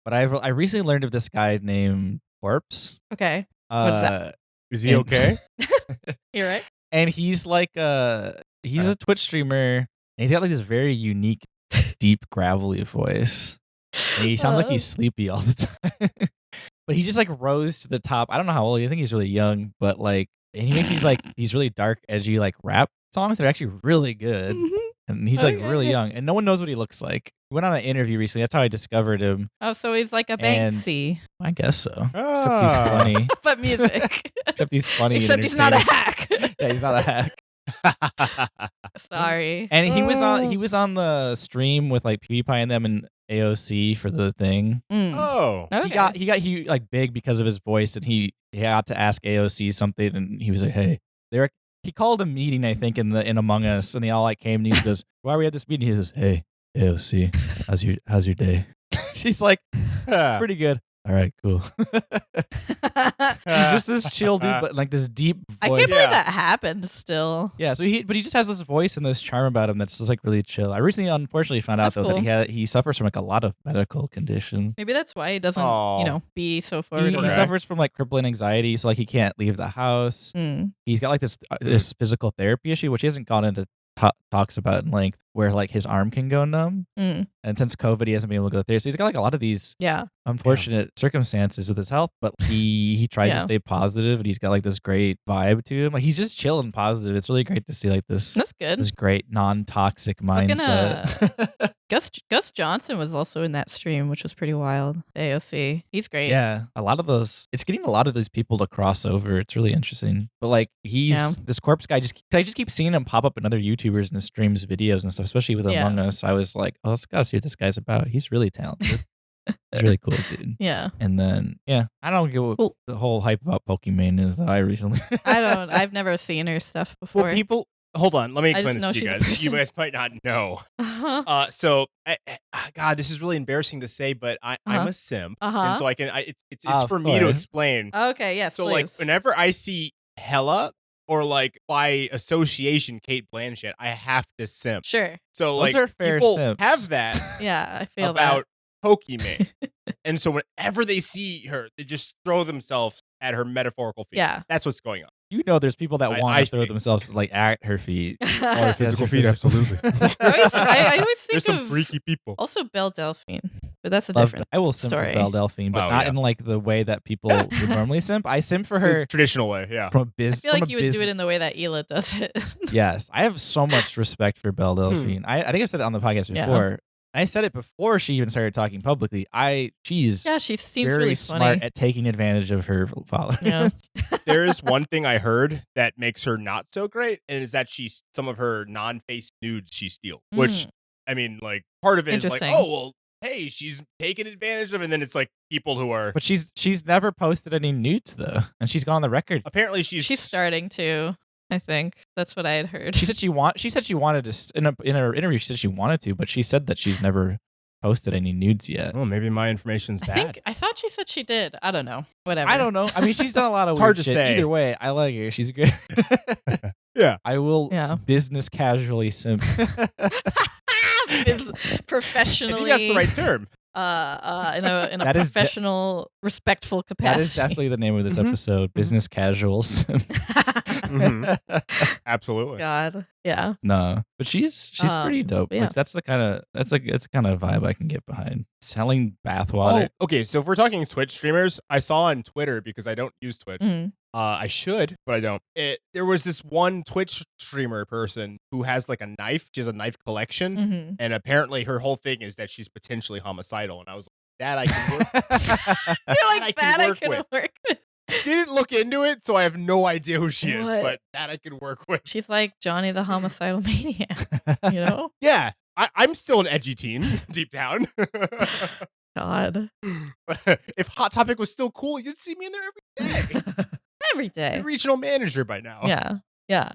[SPEAKER 3] But I recently learned of this guy named Corpse.
[SPEAKER 4] Okay. What's that?
[SPEAKER 2] Is he okay?
[SPEAKER 4] You're right.
[SPEAKER 3] And he's like he's a Twitch streamer, and he's got like this very unique, deep, gravelly voice. And he sounds like he's sleepy all the time. But he just like rose to the top. I don't know how old. I think he's really young, but like, and he makes these really dark, edgy like rap songs that are actually really good.
[SPEAKER 4] Mm-hmm.
[SPEAKER 3] And he's like really young, and no one knows what he looks like. We went on an interview recently. That's how I discovered him.
[SPEAKER 4] Oh, so he's like a Banksy.
[SPEAKER 3] I guess so. Except he's funny.
[SPEAKER 4] But music.
[SPEAKER 3] Except he's funny.
[SPEAKER 4] Except he's not a hack.
[SPEAKER 3] Yeah, he's not a hack.
[SPEAKER 4] Sorry.
[SPEAKER 3] And he was on the stream with like PewDiePie and them and AOC for the thing.
[SPEAKER 2] Oh,
[SPEAKER 4] okay.
[SPEAKER 3] He got like big because of his voice, and he had to ask AOC something, and he was like, "Hey, he called a meeting, I think, in Among Us, and they all like came, and he goes, "Why are we at this meeting?" He says, "Hey, AOC, how's your day?" She's like, "Pretty good." All right, cool. He's just this chill dude, but like this deep voice.
[SPEAKER 4] I can't believe that happened still.
[SPEAKER 3] Yeah, so he just has this voice and this charm about him that's just like really chill. I recently, unfortunately, found out that he suffers from like a lot of medical conditions.
[SPEAKER 4] Maybe that's why he doesn't, be so forward.
[SPEAKER 3] He suffers from like crippling anxiety, so like he can't leave the house. He's got like this physical therapy issue, which he hasn't gone into talks about in length, where like his arm can go numb. And since COVID, he hasn't been able to go there. So he's got like a lot of these unfortunate circumstances with his health, but he tries to stay positive, and he's got like this great vibe to him. Like he's just chill and positive. It's really great to see like this.
[SPEAKER 4] That's good.
[SPEAKER 3] This great non-toxic mindset.
[SPEAKER 4] Gus Johnson was also in that stream, which was pretty wild. AOC, he's great.
[SPEAKER 3] Yeah, it's getting a lot of these people to cross over. It's really interesting. But like this Corpse guy, I just keep seeing him pop up in other YouTubers and his streams, videos and stuff, especially with Among Us. I was like, oh, let's gotta see what this guy's about. He's really talented. He's really cool, dude.
[SPEAKER 4] Yeah.
[SPEAKER 3] And then I don't get what the whole hype about Pokimane is though.
[SPEAKER 4] I've never seen her stuff before.
[SPEAKER 2] Well, people. Hold on, let me explain this to you guys. You guys might not know. So, God, this is really embarrassing to say, but I'm a simp, and so I can. It's for me to explain.
[SPEAKER 4] Okay, yes.
[SPEAKER 2] So,
[SPEAKER 4] please.
[SPEAKER 2] like, whenever I see Hella or like by association Kate Blanchett, I have to simp.
[SPEAKER 4] Sure.
[SPEAKER 2] So,
[SPEAKER 3] those
[SPEAKER 2] like,
[SPEAKER 3] are fair
[SPEAKER 2] people
[SPEAKER 3] simps.
[SPEAKER 2] have that.
[SPEAKER 4] Yeah, I feel
[SPEAKER 2] about Pokimane, and so whenever they see her, they just throw themselves at her metaphorical feet.
[SPEAKER 4] Yeah,
[SPEAKER 2] that's what's going on.
[SPEAKER 3] You know, there's people that want to throw
[SPEAKER 2] think.
[SPEAKER 3] themselves like at her feet.
[SPEAKER 2] Or her physical feet, absolutely.
[SPEAKER 4] I always think
[SPEAKER 2] There's some
[SPEAKER 4] of
[SPEAKER 2] freaky people.
[SPEAKER 4] also Belle Delphine, but that's a different
[SPEAKER 3] I will simp
[SPEAKER 4] story.
[SPEAKER 3] for Belle Delphine, but not in like the way that people would normally simp. I simp for her
[SPEAKER 2] the traditional way, yeah.
[SPEAKER 3] From
[SPEAKER 4] I feel like you would do it in the way that Hila does it.
[SPEAKER 3] Yes, I have so much respect for Belle Delphine. I think I've said it on the podcast before.
[SPEAKER 4] Yeah.
[SPEAKER 3] I said it before she even started talking publicly. She
[SPEAKER 4] seems
[SPEAKER 3] very
[SPEAKER 4] really
[SPEAKER 3] smart
[SPEAKER 4] funny
[SPEAKER 3] at taking advantage of her followers.
[SPEAKER 4] Yeah.
[SPEAKER 2] There is one thing I heard that makes her not so great, and is that some of her non-face nudes she steals. Which, I mean, like, part of it is like, oh, well, hey, she's taken advantage of, and then it's like people who are.
[SPEAKER 3] But she's never posted any nudes though, and she's gone on the record.
[SPEAKER 2] Apparently, she's
[SPEAKER 4] starting to. I think that's what I had heard.
[SPEAKER 3] She said she wanted to in her interview. She said she wanted to, but she said that she's never posted any nudes yet.
[SPEAKER 2] Oh, maybe my information's bad.
[SPEAKER 4] I thought she said she did. I don't know. Whatever.
[SPEAKER 3] I don't know. I mean, she's done a lot of
[SPEAKER 2] It's
[SPEAKER 3] weird
[SPEAKER 2] hard to
[SPEAKER 3] shit.
[SPEAKER 2] say.
[SPEAKER 3] Either way, I like her. She's good.
[SPEAKER 2] Yeah.
[SPEAKER 3] I will business casually simp.
[SPEAKER 4] Professionally.
[SPEAKER 2] I think that's the right term.
[SPEAKER 4] In a professional, respectful capacity.
[SPEAKER 3] That is definitely the name of this episode. Business casual simp.
[SPEAKER 2] Absolutely.
[SPEAKER 4] God. Yeah.
[SPEAKER 3] No, but she's pretty dope.
[SPEAKER 4] Yeah.
[SPEAKER 3] Like that's the kind of vibe I can get behind. Selling bathwater.
[SPEAKER 2] Oh, okay. So if we're talking Twitch streamers, I saw on Twitter, because I don't use Twitch. I should, but I don't. There was this one Twitch streamer person who has like a knife. She has a knife collection, and apparently her whole thing is that she's potentially homicidal. And I was like, that I can work.
[SPEAKER 4] I can work with.
[SPEAKER 2] Didn't look into it, so I have no idea who she is, but that I can work with.
[SPEAKER 4] She's like Johnny the homicidal maniac, you know?
[SPEAKER 2] Yeah, I'm still an edgy teen deep down.
[SPEAKER 4] God.
[SPEAKER 2] If Hot Topic was still cool, you'd see me in there every day.
[SPEAKER 4] Every day.
[SPEAKER 2] Regional manager by now.
[SPEAKER 4] Yeah. Yeah.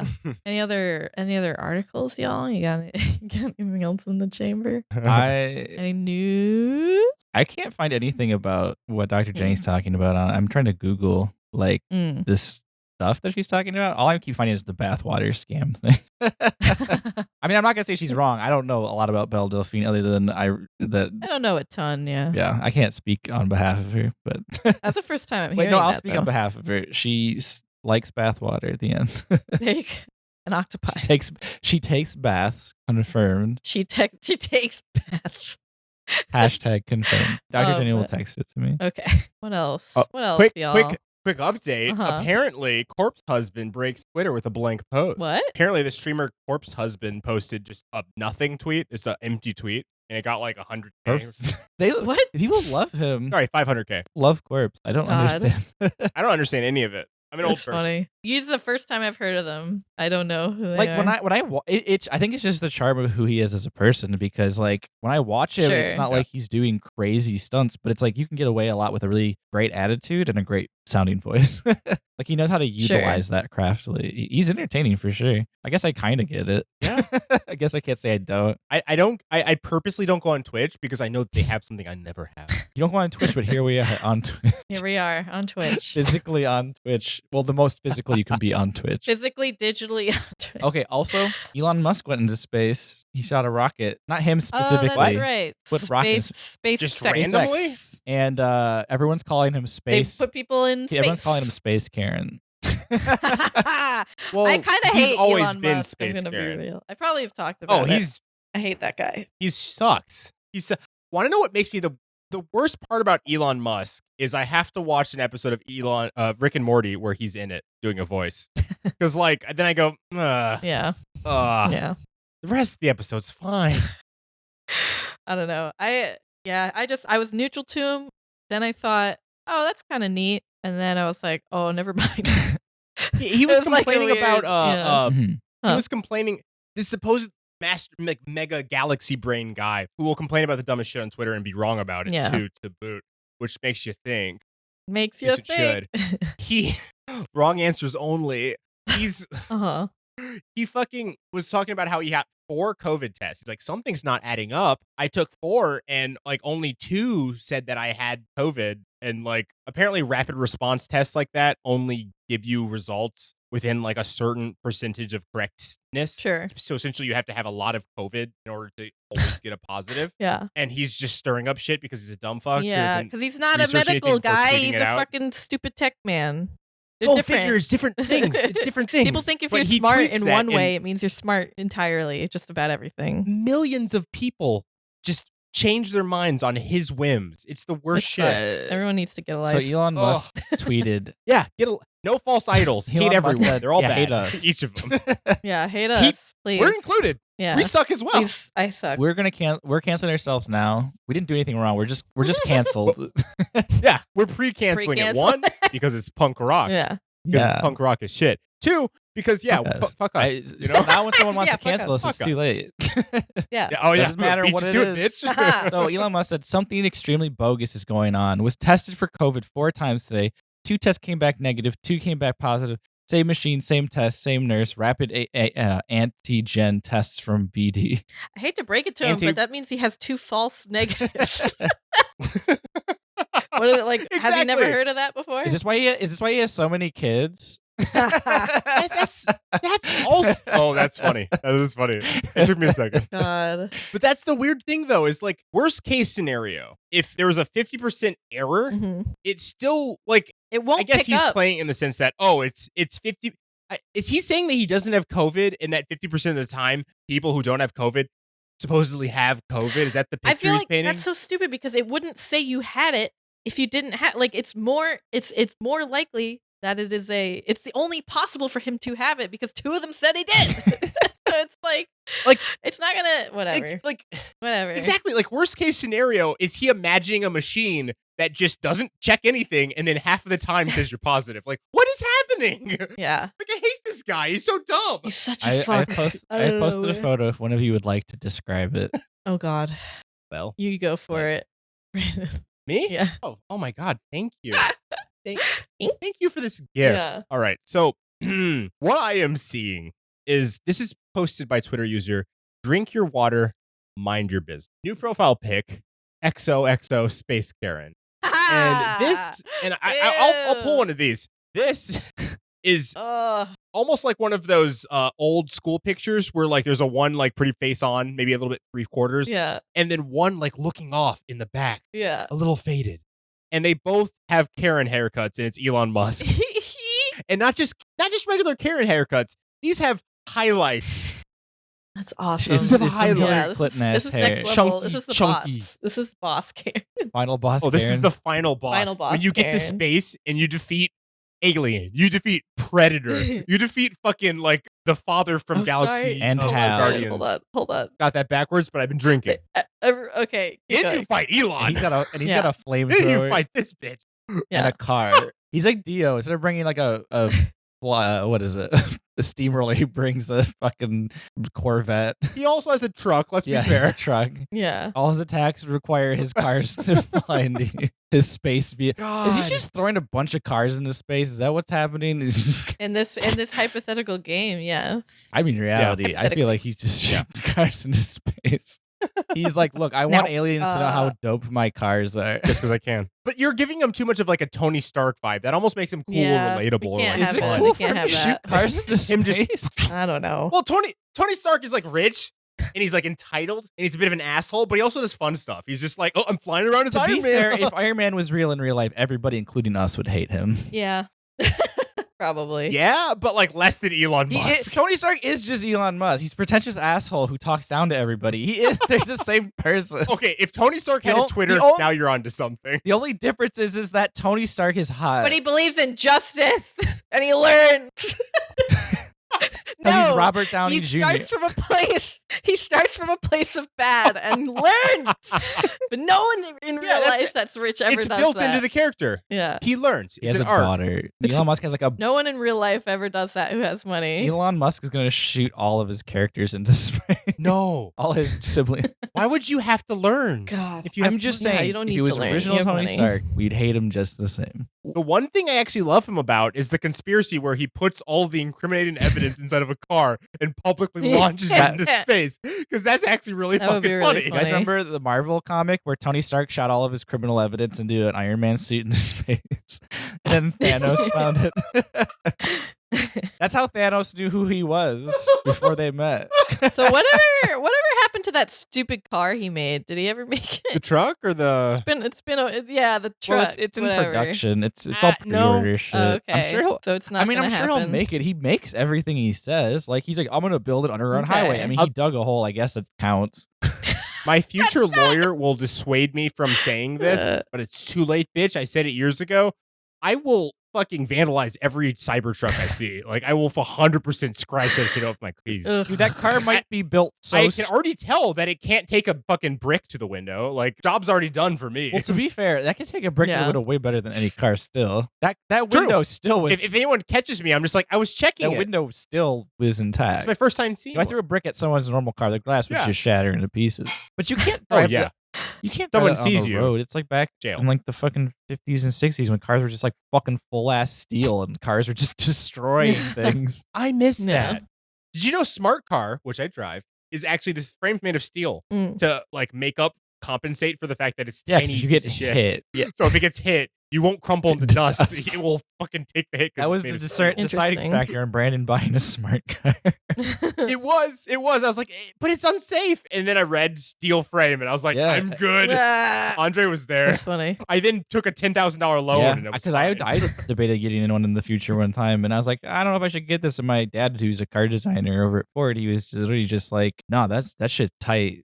[SPEAKER 4] Any other articles, y'all? You got anything else in the chamber? Any news?
[SPEAKER 3] I can't find anything about what Dr. Jenny's talking about. I'm trying to Google like this stuff that she's talking about. All I keep finding is the bathwater scam thing. I mean, I'm not gonna say she's wrong. I don't know a lot about Belle Delphine other than I
[SPEAKER 4] don't know a ton. Yeah.
[SPEAKER 3] Yeah, I can't speak on behalf of her, but
[SPEAKER 4] that's the first time I'm
[SPEAKER 3] Wait,
[SPEAKER 4] hearing
[SPEAKER 3] no, I'll
[SPEAKER 4] that,
[SPEAKER 3] speak
[SPEAKER 4] though.
[SPEAKER 3] on behalf of her. She likes bathwater at the end.
[SPEAKER 4] There you go. An octopi.
[SPEAKER 3] She takes baths. Confirmed.
[SPEAKER 4] She takes baths.
[SPEAKER 3] Hashtag confirmed. Dr. Jenny will text it to me.
[SPEAKER 4] Okay. What else? What else,
[SPEAKER 2] quick,
[SPEAKER 4] y'all?
[SPEAKER 2] Quick update. Apparently, Corpse Husband breaks Twitter with a blank post.
[SPEAKER 4] What?
[SPEAKER 2] Apparently, the streamer Corpse Husband posted just a nothing tweet. It's an empty tweet, and it got like 100K.
[SPEAKER 3] What? People love him.
[SPEAKER 2] Sorry, 500K.
[SPEAKER 3] Love Corpse. I don't understand.
[SPEAKER 2] I don't understand any of it. I'm an old person.
[SPEAKER 4] Funny. This is the first time I've heard of them. I don't know who they are.
[SPEAKER 3] I think it's just the charm of who he is as a person, because like when I watch him, it's not like he's doing crazy stunts, but it's like you can get away a lot with a really great attitude and a great sounding voice. Like he knows how to utilize that craftily. He's entertaining for sure. I guess I kind of get it.
[SPEAKER 2] Yeah.
[SPEAKER 3] I guess I can't say I don't.
[SPEAKER 2] I purposely don't go on Twitch because I know they have something I never have.
[SPEAKER 3] You don't go on Twitch, but here we are on Twitch.
[SPEAKER 4] Here we are on Twitch.
[SPEAKER 3] Physically on Twitch. Well, the most physical you can be on Twitch.
[SPEAKER 4] Physically, digitally on Twitch.
[SPEAKER 3] Okay, also, Elon Musk went into space. He shot a rocket. Not him specifically.
[SPEAKER 4] Oh, that's right.
[SPEAKER 3] Put rockets.
[SPEAKER 4] Space
[SPEAKER 2] just
[SPEAKER 4] sex.
[SPEAKER 2] randomly?
[SPEAKER 3] And everyone's calling him space.
[SPEAKER 4] They put people in space.
[SPEAKER 3] Everyone's calling him Space Karen.
[SPEAKER 4] Well, I kind of hate
[SPEAKER 2] always
[SPEAKER 4] Elon
[SPEAKER 2] been
[SPEAKER 4] Musk.
[SPEAKER 2] Space
[SPEAKER 4] I'm gonna
[SPEAKER 2] Karen.
[SPEAKER 4] be real. I probably have talked about it. I hate that guy.
[SPEAKER 2] He sucks. Want to know what makes me the worst part about Elon Musk is I have to watch an episode of Rick and Morty where he's in it doing a voice. Because like then I go,
[SPEAKER 4] yeah.
[SPEAKER 2] The rest of the episode's fine.
[SPEAKER 4] I don't know. I was neutral to him. Then I thought, oh, that's kind of neat. And then I was like, oh, never mind.
[SPEAKER 2] he was complaining
[SPEAKER 4] like
[SPEAKER 2] about he was complaining this supposed mega galaxy brain guy who will complain about the dumbest shit on Twitter and be wrong about it too, to boot, which makes you think.
[SPEAKER 4] Makes you think.
[SPEAKER 2] He wrong answers only. He's he fucking was talking about how he had 4 COVID tests. He's like, something's not adding up. I took 4 and like only 2 said that I had COVID. And like apparently rapid response tests like that only give you results within like a certain percentage of correctness.
[SPEAKER 4] Sure.
[SPEAKER 2] So essentially you have to have a lot of COVID in order to always get a positive.
[SPEAKER 4] Yeah.
[SPEAKER 2] And he's just stirring up shit because he's a dumb fuck.
[SPEAKER 4] Yeah, because he's not a medical guy. He's a fucking stupid tech man. They're different.
[SPEAKER 2] figure, it's different things. It's different things.
[SPEAKER 4] People think if
[SPEAKER 2] But
[SPEAKER 4] you're
[SPEAKER 2] he
[SPEAKER 4] smart
[SPEAKER 2] tweets
[SPEAKER 4] in
[SPEAKER 2] that,
[SPEAKER 4] one
[SPEAKER 2] and
[SPEAKER 4] way, it means you're smart entirely, just about everything.
[SPEAKER 2] millions of people just change their minds on his whims. It's the worst shit.
[SPEAKER 4] Everyone needs to get a life.
[SPEAKER 3] So Elon Musk tweeted,
[SPEAKER 2] Yeah, no false idols.
[SPEAKER 3] Elon
[SPEAKER 2] Hate
[SPEAKER 3] Musk
[SPEAKER 2] everyone.
[SPEAKER 3] said,
[SPEAKER 2] They're all
[SPEAKER 3] yeah,
[SPEAKER 2] bad.
[SPEAKER 3] hate us.
[SPEAKER 2] Each of them.
[SPEAKER 4] Yeah, hate us, please.
[SPEAKER 2] We're included.
[SPEAKER 4] Yeah.
[SPEAKER 2] We suck as well.
[SPEAKER 4] Please, I suck.
[SPEAKER 3] we're canceling ourselves now. We didn't do anything wrong. We're just canceled.
[SPEAKER 2] Yeah, we're pre-canceling it.
[SPEAKER 4] Pre-cancel.
[SPEAKER 2] 1, because it's punk rock.
[SPEAKER 4] Yeah.
[SPEAKER 2] Because it's punk rock as shit. 2, because fuck us. You know?
[SPEAKER 3] Now when someone wants
[SPEAKER 4] Yeah,
[SPEAKER 3] to cancel us,
[SPEAKER 2] fuck
[SPEAKER 3] it's
[SPEAKER 2] us.
[SPEAKER 3] too late.
[SPEAKER 4] Yeah.
[SPEAKER 2] Oh yeah,
[SPEAKER 3] Doesn't matter
[SPEAKER 2] beat
[SPEAKER 3] what
[SPEAKER 2] you
[SPEAKER 3] it
[SPEAKER 2] to
[SPEAKER 3] is.
[SPEAKER 2] bitch.
[SPEAKER 3] So Elon Musk said something extremely bogus is going on. Was tested for COVID 4 times today. 2 tests came back negative. 2 came back positive. Same machine, same test, same nurse. Rapid antigen tests from BD.
[SPEAKER 4] I hate to break it to him, but that means he has 2 false negatives. What is it like? Have you never
[SPEAKER 2] Exactly.
[SPEAKER 4] heard of that before?
[SPEAKER 3] Is this why he has so many kids?
[SPEAKER 2] That's also. Oh, that's funny. That is funny. It took me a second.
[SPEAKER 4] God.
[SPEAKER 2] But that's the weird thing, though, is like worst case scenario. If there was a 50% error, it's still like
[SPEAKER 4] It won't.
[SPEAKER 2] I guess
[SPEAKER 4] pick
[SPEAKER 2] he's
[SPEAKER 4] up.
[SPEAKER 2] playing in the sense that it's 50. Is he saying that he doesn't have COVID and that 50% of the time people who don't have COVID supposedly have COVID? Is that the
[SPEAKER 4] I
[SPEAKER 2] picture
[SPEAKER 4] feel
[SPEAKER 2] he's
[SPEAKER 4] like
[SPEAKER 2] painting?
[SPEAKER 4] that's so stupid because it wouldn't say you had it if you didn't have. Like it's more likely that it's the only possible for him to have it because 2 of them said he did. So it's like it's not gonna whatever. Whatever.
[SPEAKER 2] Exactly. Like worst case scenario is he imagining a machine that just doesn't check anything and then half of the time says you're positive. Like what is happening?
[SPEAKER 4] Yeah.
[SPEAKER 2] Like I hate this guy. He's so dumb.
[SPEAKER 4] He's such a
[SPEAKER 3] I
[SPEAKER 4] fuck.
[SPEAKER 3] posted a photo if one of you would like to describe it.
[SPEAKER 4] Oh God.
[SPEAKER 2] Well,
[SPEAKER 4] You go for it. Brandon.
[SPEAKER 2] me?
[SPEAKER 4] Yeah.
[SPEAKER 2] Oh my God. Thank you. Thank you for this gift.
[SPEAKER 4] Yeah.
[SPEAKER 2] All right. So what I am seeing is this is posted by Twitter user Drink Your Water, Mind Your Business. New profile pic, XOXO Space Karen. And this, and I'll pull one of these. This is almost like one of those old school pictures where like there's a one like pretty face on, maybe a little bit 3/4.
[SPEAKER 4] Yeah.
[SPEAKER 2] And then one like looking off in the back,
[SPEAKER 4] Yeah.
[SPEAKER 2] a little faded. And they both have Karen haircuts, and it's Elon Musk. And not just regular Karen haircuts. These have highlights.
[SPEAKER 4] That's awesome.
[SPEAKER 2] This is a
[SPEAKER 3] Some
[SPEAKER 2] highlight.
[SPEAKER 3] Hillary
[SPEAKER 4] Yeah,
[SPEAKER 3] Clinton
[SPEAKER 4] this is
[SPEAKER 3] ass
[SPEAKER 4] next
[SPEAKER 3] hair.
[SPEAKER 4] level.
[SPEAKER 2] Chunky,
[SPEAKER 4] This is the
[SPEAKER 2] chunky.
[SPEAKER 4] boss. This is boss Karen.
[SPEAKER 3] Final boss.
[SPEAKER 2] Oh, this is
[SPEAKER 3] Karen.
[SPEAKER 2] the final boss.
[SPEAKER 4] Final boss,
[SPEAKER 2] when you get to
[SPEAKER 4] Karen.
[SPEAKER 2] space and you defeat Alien, you defeat Predator, you defeat fucking like the father from
[SPEAKER 4] Oh,
[SPEAKER 2] Galaxy
[SPEAKER 4] sorry.
[SPEAKER 3] And
[SPEAKER 2] of
[SPEAKER 3] Hal.
[SPEAKER 2] Guardians.
[SPEAKER 4] Hold on.
[SPEAKER 2] Got that backwards, but I've been drinking.
[SPEAKER 4] Okay. keep
[SPEAKER 2] Then
[SPEAKER 4] going.
[SPEAKER 2] you fight Elon.
[SPEAKER 3] And he's got a
[SPEAKER 4] Yeah.
[SPEAKER 3] got a
[SPEAKER 2] Then you
[SPEAKER 3] flamethrower
[SPEAKER 2] fight this bitch.
[SPEAKER 3] and
[SPEAKER 4] Yeah.
[SPEAKER 3] a car. He's like Dio. Instead of bringing like a what is it? The steamroller. He brings a fucking Corvette.
[SPEAKER 2] He also has a truck. Let's
[SPEAKER 3] Yeah,
[SPEAKER 2] be
[SPEAKER 3] he's
[SPEAKER 2] fair.
[SPEAKER 3] a truck.
[SPEAKER 4] Yeah.
[SPEAKER 3] All his attacks require his cars to fly into his space. Is he just throwing a bunch of cars into space? Is that what's happening? Is just.
[SPEAKER 4] In this hypothetical game, yes.
[SPEAKER 3] I mean, reality. I feel like he's just shooting cars into space. He's like, look, I want aliens to know how dope my cars are.
[SPEAKER 2] Just because I can. But you're giving him too much of like a Tony Stark vibe. That almost makes him cool
[SPEAKER 4] Yeah,
[SPEAKER 2] and relatable.
[SPEAKER 4] we can't
[SPEAKER 2] or,
[SPEAKER 4] have
[SPEAKER 2] like,
[SPEAKER 4] it.
[SPEAKER 2] fun.
[SPEAKER 4] We can't have
[SPEAKER 3] to
[SPEAKER 4] that.
[SPEAKER 3] shoot cars into
[SPEAKER 2] Him just-
[SPEAKER 3] space?
[SPEAKER 4] I don't know.
[SPEAKER 2] Well, Tony Stark is like rich and he's like entitled and he's a bit of an asshole, but he also does fun stuff. He's just like, oh, I'm flying around as
[SPEAKER 3] To
[SPEAKER 2] Iron
[SPEAKER 3] be
[SPEAKER 2] Man.
[SPEAKER 3] fair, if Iron Man was real in real life, everybody, including us, would hate him.
[SPEAKER 4] Yeah. Probably.
[SPEAKER 2] Yeah, but like less than Elon Musk.
[SPEAKER 3] Tony Stark is just Elon Musk. He's a pretentious asshole who talks down to everybody. They're the same person.
[SPEAKER 2] Okay, if Tony Stark had
[SPEAKER 3] The
[SPEAKER 2] a
[SPEAKER 3] ol-
[SPEAKER 2] Twitter,
[SPEAKER 3] the ol-
[SPEAKER 2] now you're onto something.
[SPEAKER 3] The only difference is that Tony Stark is hot.
[SPEAKER 4] But he believes in justice and he learns.
[SPEAKER 3] Because he's Robert Downey
[SPEAKER 4] he
[SPEAKER 3] Jr.
[SPEAKER 4] starts from a place. He starts from a place of bad and learns. But no one in real
[SPEAKER 2] that's
[SPEAKER 4] life
[SPEAKER 2] it.
[SPEAKER 4] that's rich ever
[SPEAKER 2] It's
[SPEAKER 4] does
[SPEAKER 2] built
[SPEAKER 4] that.
[SPEAKER 2] into the character.
[SPEAKER 4] Yeah.
[SPEAKER 2] He learns.
[SPEAKER 3] He
[SPEAKER 2] It's
[SPEAKER 3] has
[SPEAKER 2] an
[SPEAKER 3] a
[SPEAKER 2] art.
[SPEAKER 3] daughter. Elon Musk has like a.
[SPEAKER 4] No one in real life ever does that who has money.
[SPEAKER 3] Elon Musk is going to shoot all of his characters into space.
[SPEAKER 2] No.
[SPEAKER 3] All his siblings.
[SPEAKER 2] Why would you have to learn?
[SPEAKER 4] God.
[SPEAKER 2] If you have
[SPEAKER 3] I'm just
[SPEAKER 4] Yeah,
[SPEAKER 3] saying,
[SPEAKER 4] you don't
[SPEAKER 3] if
[SPEAKER 4] need
[SPEAKER 3] he
[SPEAKER 4] to
[SPEAKER 3] was
[SPEAKER 4] learn. You
[SPEAKER 3] original
[SPEAKER 4] have
[SPEAKER 3] Tony
[SPEAKER 4] money.
[SPEAKER 3] Stark, we'd hate him just the same.
[SPEAKER 2] The one thing I actually love him about is the conspiracy where he puts all the incriminating evidence inside of a car and publicly launches it into space. Because that's actually really
[SPEAKER 4] That would
[SPEAKER 2] fucking
[SPEAKER 4] be really
[SPEAKER 2] funny.
[SPEAKER 3] You guys
[SPEAKER 4] Funny.
[SPEAKER 3] remember the Marvel comic where Tony Stark shot all of his criminal evidence into an Iron Man suit into space? Then Thanos found it. That's how Thanos knew who he was before they met.
[SPEAKER 4] So whatever happened happened to that stupid car he made? Did he ever make it?
[SPEAKER 2] The truck or the?
[SPEAKER 4] The truck.
[SPEAKER 3] Well, it's in
[SPEAKER 4] whatever.
[SPEAKER 3] production. It's all
[SPEAKER 2] no.
[SPEAKER 3] pre-order shit.
[SPEAKER 4] Oh, okay.
[SPEAKER 3] I'm sure he'll.
[SPEAKER 4] So it's not.
[SPEAKER 3] I'm
[SPEAKER 4] gonna
[SPEAKER 3] sure
[SPEAKER 4] happen.
[SPEAKER 3] he'll make it. He makes everything he says. Like he's like, I'm gonna build an underground
[SPEAKER 4] Okay.
[SPEAKER 3] highway. I mean, he dug a hole. I guess that counts.
[SPEAKER 2] My future lawyer will dissuade me from saying this, but it's too late, bitch. I said it years ago. I will fucking vandalize every Cybertruck I see. Like, I will 100% scratch that shit off my keys.
[SPEAKER 3] Dude, that car might be built so.
[SPEAKER 2] I can already tell that it can't take a fucking brick to the window. Like, job's already done for me.
[SPEAKER 3] Well, to be fair, that can take a brick to the window way better than any car. Still, that
[SPEAKER 2] True.
[SPEAKER 3] window still was.
[SPEAKER 2] If anyone catches me, I'm just like, I was checking
[SPEAKER 3] that
[SPEAKER 2] it.
[SPEAKER 3] window still was intact.
[SPEAKER 2] It's my first time seeing
[SPEAKER 3] If I threw a brick at someone's normal car, the glass would
[SPEAKER 2] Yeah.
[SPEAKER 3] just shatter into pieces. But you can't
[SPEAKER 2] Oh,
[SPEAKER 3] drive.
[SPEAKER 2] yeah.
[SPEAKER 3] You can't.
[SPEAKER 2] Someone
[SPEAKER 3] drive that on
[SPEAKER 2] sees
[SPEAKER 3] the
[SPEAKER 2] you.
[SPEAKER 3] road. It's like back
[SPEAKER 2] Jail.
[SPEAKER 3] in like the fucking 50s and 60s when cars were just like fucking full ass steel and cars were just destroying things.
[SPEAKER 2] I miss
[SPEAKER 4] Yeah.
[SPEAKER 2] that. Did you know Smart Car, which I drive, is actually this frame's made of steel to like compensate for the fact that it's
[SPEAKER 3] Yeah,
[SPEAKER 2] tiny
[SPEAKER 3] 'cause you get
[SPEAKER 2] piece of shit.
[SPEAKER 3] hit. Yeah.
[SPEAKER 2] So if it gets hit, you won't crumple into dust.
[SPEAKER 3] Dust.
[SPEAKER 2] It will fucking take the hit. 'cause
[SPEAKER 3] That was
[SPEAKER 2] it's
[SPEAKER 3] the
[SPEAKER 2] made of steel.
[SPEAKER 3] deciding
[SPEAKER 4] Interesting.
[SPEAKER 3] factor in Brandon buying a smart car.
[SPEAKER 2] It was. I was like, but it's unsafe. And then I read steel frame, and I was like,
[SPEAKER 3] Yeah.
[SPEAKER 2] I'm good.
[SPEAKER 4] Ah,
[SPEAKER 2] Andre was there.
[SPEAKER 4] that's funny.
[SPEAKER 2] I then took a $10,000 loan, and it was
[SPEAKER 3] because
[SPEAKER 2] fine.
[SPEAKER 3] I debated getting in one in the future one time, and I was like, I don't know if I should get this. And my dad, who's a car designer over at Ford, he was literally just like, no, that shit's tight.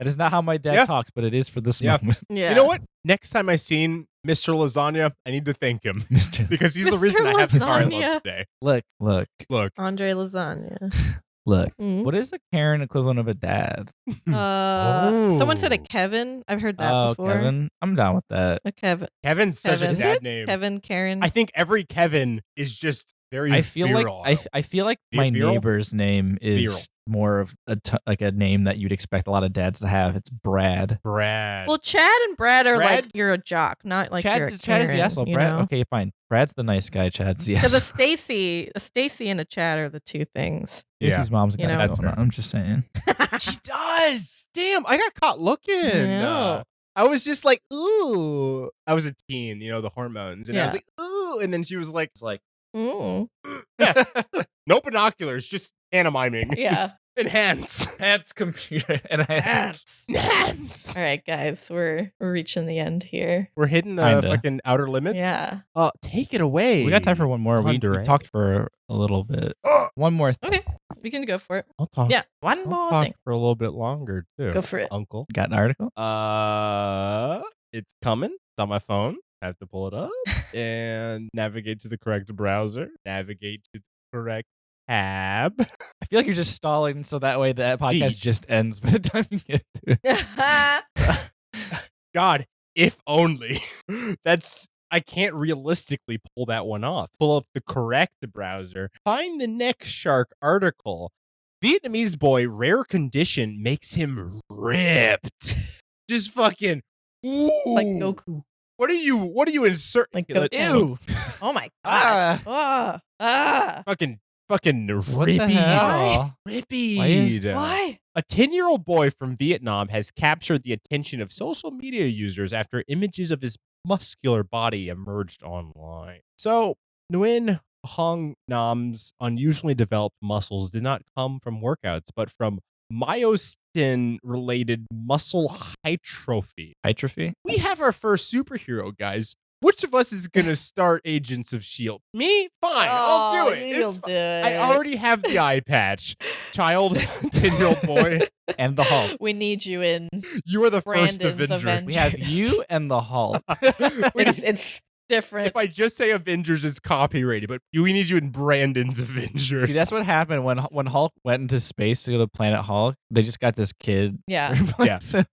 [SPEAKER 3] That is not how my dad
[SPEAKER 2] Yeah.
[SPEAKER 3] talks, but it is for this
[SPEAKER 2] Yeah.
[SPEAKER 3] moment,
[SPEAKER 4] Yeah.
[SPEAKER 2] You know what? Next time I seen Mr. Lasagna, I need to thank him
[SPEAKER 3] Mister.
[SPEAKER 2] because he's the
[SPEAKER 4] Mr.
[SPEAKER 2] reason I have the car I
[SPEAKER 4] Lasagna.
[SPEAKER 2] love today.
[SPEAKER 3] Look,
[SPEAKER 2] Look,
[SPEAKER 4] Andre Lasagna. Mm.
[SPEAKER 3] What is the Karen equivalent of a dad?
[SPEAKER 4] Someone said a
[SPEAKER 2] Oh.
[SPEAKER 4] Kevin. I've heard that
[SPEAKER 3] Oh,
[SPEAKER 4] before.
[SPEAKER 3] Kevin. I'm down with that.
[SPEAKER 4] A Kevin.
[SPEAKER 2] Kevin's such
[SPEAKER 4] Kevin.
[SPEAKER 2] a
[SPEAKER 4] Is
[SPEAKER 2] dad
[SPEAKER 4] it?
[SPEAKER 2] name.
[SPEAKER 4] Kevin, Karen.
[SPEAKER 2] I think every Kevin is just very
[SPEAKER 3] I feel
[SPEAKER 2] virile.
[SPEAKER 3] like I feel like my
[SPEAKER 2] Viral?
[SPEAKER 3] neighbor's name is more of like a name that you'd expect a lot of dads to have. It's Brad.
[SPEAKER 2] Brad.
[SPEAKER 4] well, Chad and Brad are
[SPEAKER 2] Brad?
[SPEAKER 4] like you're a jock, not like you're a
[SPEAKER 3] Chad is the
[SPEAKER 4] Karen,
[SPEAKER 3] asshole.
[SPEAKER 4] you
[SPEAKER 3] Brad.
[SPEAKER 4] know?
[SPEAKER 3] Okay, fine. Brad's the nice guy. Chad's the
[SPEAKER 4] Because
[SPEAKER 3] asshole.
[SPEAKER 4] a Stacy and a Chad are the two things.
[SPEAKER 2] Yeah.
[SPEAKER 3] Stacey's mom's
[SPEAKER 4] You
[SPEAKER 3] got
[SPEAKER 4] know?
[SPEAKER 3] it
[SPEAKER 2] That's
[SPEAKER 3] going on. I'm just saying.
[SPEAKER 2] She does. Damn, I got caught looking.
[SPEAKER 4] know.
[SPEAKER 2] I was just like, ooh. I was a teen, the hormones. And I was
[SPEAKER 4] Yeah.
[SPEAKER 2] like, ooh. And then she was like,
[SPEAKER 4] Ooh.
[SPEAKER 2] yeah. No binoculars, just pantomiming.
[SPEAKER 4] Yeah.
[SPEAKER 2] Just enhance.
[SPEAKER 3] Enhance computer. Enhance.
[SPEAKER 2] Enhance.
[SPEAKER 4] All right, guys, we're reaching the end here.
[SPEAKER 2] We're hitting the
[SPEAKER 3] Kinda.
[SPEAKER 2] fucking outer limits.
[SPEAKER 4] Yeah.
[SPEAKER 2] Take it away.
[SPEAKER 3] We got time for one more. We
[SPEAKER 2] Andre.
[SPEAKER 3] talked for a little bit. One more.
[SPEAKER 4] Okay, we can go for it.
[SPEAKER 2] I'll talk.
[SPEAKER 4] Yeah, one
[SPEAKER 2] I'll
[SPEAKER 4] more
[SPEAKER 2] talk
[SPEAKER 4] thing.
[SPEAKER 2] for a little bit longer too.
[SPEAKER 4] Go for it.
[SPEAKER 2] Uncle.
[SPEAKER 3] Got an article?
[SPEAKER 2] It's coming. It's on my phone. I have to pull it up and navigate to the correct browser. Navigate to the correct tab.
[SPEAKER 3] I feel like you're just stalling so that way that podcast
[SPEAKER 2] D.
[SPEAKER 3] just ends by the time you get to it.
[SPEAKER 2] God, if only. I can't realistically pull that one off. Pull up the correct browser. Find the next shark article. Vietnamese boy, rare condition makes him ripped. Just fucking. Ooh.
[SPEAKER 4] Like Goku.
[SPEAKER 2] What are you inserting?
[SPEAKER 4] Like
[SPEAKER 2] Let's-
[SPEAKER 4] Goku. Oh my god.
[SPEAKER 2] Fucking
[SPEAKER 3] What the
[SPEAKER 2] rippy.
[SPEAKER 3] hell?
[SPEAKER 2] Rippy.
[SPEAKER 4] Why?
[SPEAKER 2] A 10-year-old boy from Vietnam has captured the attention of social media users after images of his muscular body emerged online. So, Nguyen Hong Nam's unusually developed muscles did not come from workouts, but from myosin-related muscle hypertrophy.
[SPEAKER 3] Hypertrophy?
[SPEAKER 2] We have our first superhero, guys. Which of us is going to start Agents of S.H.I.E.L.D.? Me? Fine, I'll do it.
[SPEAKER 4] You'll
[SPEAKER 2] It's
[SPEAKER 4] do it.
[SPEAKER 2] I already have the eye patch. Child, 10-year-old boy,
[SPEAKER 3] And the Hulk.
[SPEAKER 4] We need you in.
[SPEAKER 2] you are the first
[SPEAKER 4] Brandon's
[SPEAKER 2] Avenger.
[SPEAKER 4] Avenger.
[SPEAKER 3] We have you and the Hulk.
[SPEAKER 4] It's different.
[SPEAKER 2] If I just say Avengers, it's copyrighted, but we need you in Brandon's Avengers.
[SPEAKER 3] See, that's what happened when Hulk went into space to go to Planet Hulk. They just got this kid.
[SPEAKER 4] Yeah.
[SPEAKER 3] replace him.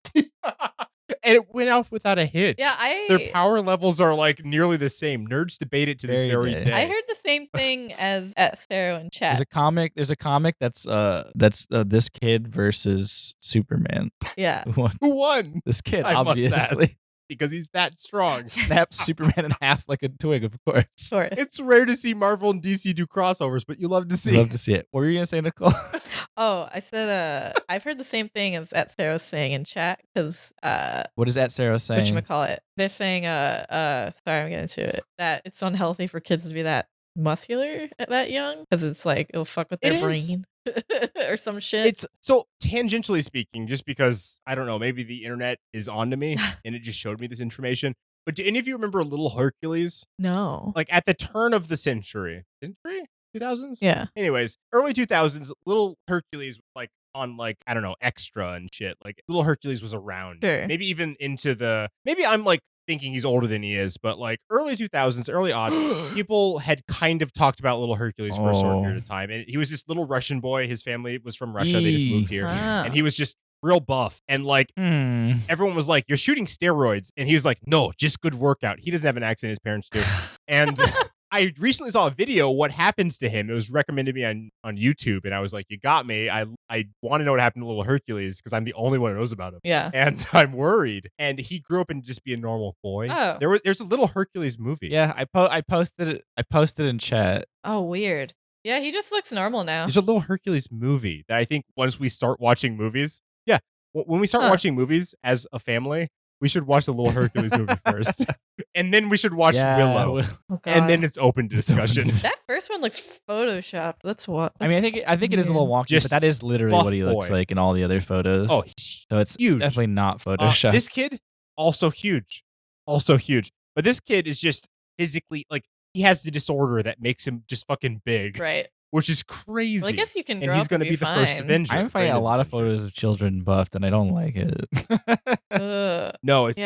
[SPEAKER 2] And it went out without a hitch.
[SPEAKER 4] Yeah,
[SPEAKER 2] Their power levels are like nearly the same. Nerds debate it to this
[SPEAKER 3] Very
[SPEAKER 2] very
[SPEAKER 3] good.
[SPEAKER 2] day.
[SPEAKER 4] I heard the same thing as at Sarah and
[SPEAKER 3] There's
[SPEAKER 4] chat.
[SPEAKER 3] a comic that's this kid versus Superman.
[SPEAKER 4] Yeah.
[SPEAKER 3] Who won?
[SPEAKER 2] Who won?
[SPEAKER 3] This kid,
[SPEAKER 2] I must ask.
[SPEAKER 3] obviously.
[SPEAKER 2] Because he's that strong.
[SPEAKER 3] Snaps Superman in half like a twig, of course.
[SPEAKER 4] Of course.
[SPEAKER 2] It's rare to see Marvel and DC do crossovers, but you love to see.
[SPEAKER 3] Love to see it. What were you gonna say, Nicole?
[SPEAKER 4] Oh, I said I've heard the same thing as at Sarah was saying in chat because
[SPEAKER 3] What is that Sarah saying?
[SPEAKER 4] whatchamacallit, they're saying sorry, I'm getting to it, that it's unhealthy for kids to be that muscular at that young because it's like it'll fuck with their
[SPEAKER 2] It is.
[SPEAKER 4] brain. or some shit.
[SPEAKER 2] It's so tangentially speaking, just because I don't know, maybe the internet is onto me and it just showed me this information. But do any of you remember Little Hercules?
[SPEAKER 4] No.
[SPEAKER 2] Like at the turn of the century? 2000s?
[SPEAKER 4] Yeah.
[SPEAKER 2] Anyways, early 2000s, Little Hercules was like on like, I don't know, Extra and shit. Like Little Hercules was around.
[SPEAKER 4] Sure.
[SPEAKER 2] Maybe even maybe I'm like thinking he's older than he is, but like early 2000s, early aughts, people had kind of talked about Little Hercules for a short period of time. And he was this little Russian boy. His family was from Russia. They just moved here. And he was just real buff. And like everyone was like, you're shooting steroids. And he was like, no, just good workout. He doesn't have an accent. His parents do. And I recently saw a video, what happens to him. It was recommended to me on YouTube. And I was like, you got me. I want to know what happened to Little Hercules because I'm the only one who knows about him.
[SPEAKER 4] Yeah.
[SPEAKER 2] And I'm worried. And he grew up and just be a normal boy.
[SPEAKER 4] Oh.
[SPEAKER 2] There's a Little Hercules movie.
[SPEAKER 3] Yeah, I posted it in chat.
[SPEAKER 4] Oh, weird. Yeah, he just looks normal now.
[SPEAKER 2] There's a Little Hercules movie that I think once we start watching movies, when we start watching movies as a family, we should watch the Little Hercules movie first. And then we should watch Willow.
[SPEAKER 4] Oh,
[SPEAKER 2] and then it's open to discussion.
[SPEAKER 4] That first one looks photoshopped. That's what.
[SPEAKER 3] I mean, I think it is a little wonky,
[SPEAKER 2] Just
[SPEAKER 3] but that is literally what he looks like in all the other photos.
[SPEAKER 2] Oh,
[SPEAKER 3] so it's
[SPEAKER 2] huge.
[SPEAKER 3] definitely not photoshopped.
[SPEAKER 2] This kid, also huge. But this kid is just physically, like, he has the disorder that makes him just fucking big.
[SPEAKER 4] Right.
[SPEAKER 2] Which is crazy.
[SPEAKER 4] Well, I guess you can grow
[SPEAKER 2] and he's
[SPEAKER 4] up and
[SPEAKER 2] going to be the first Avenger.
[SPEAKER 3] I'm finding a lot of photos of children buffed, and I don't like it.
[SPEAKER 2] No, it's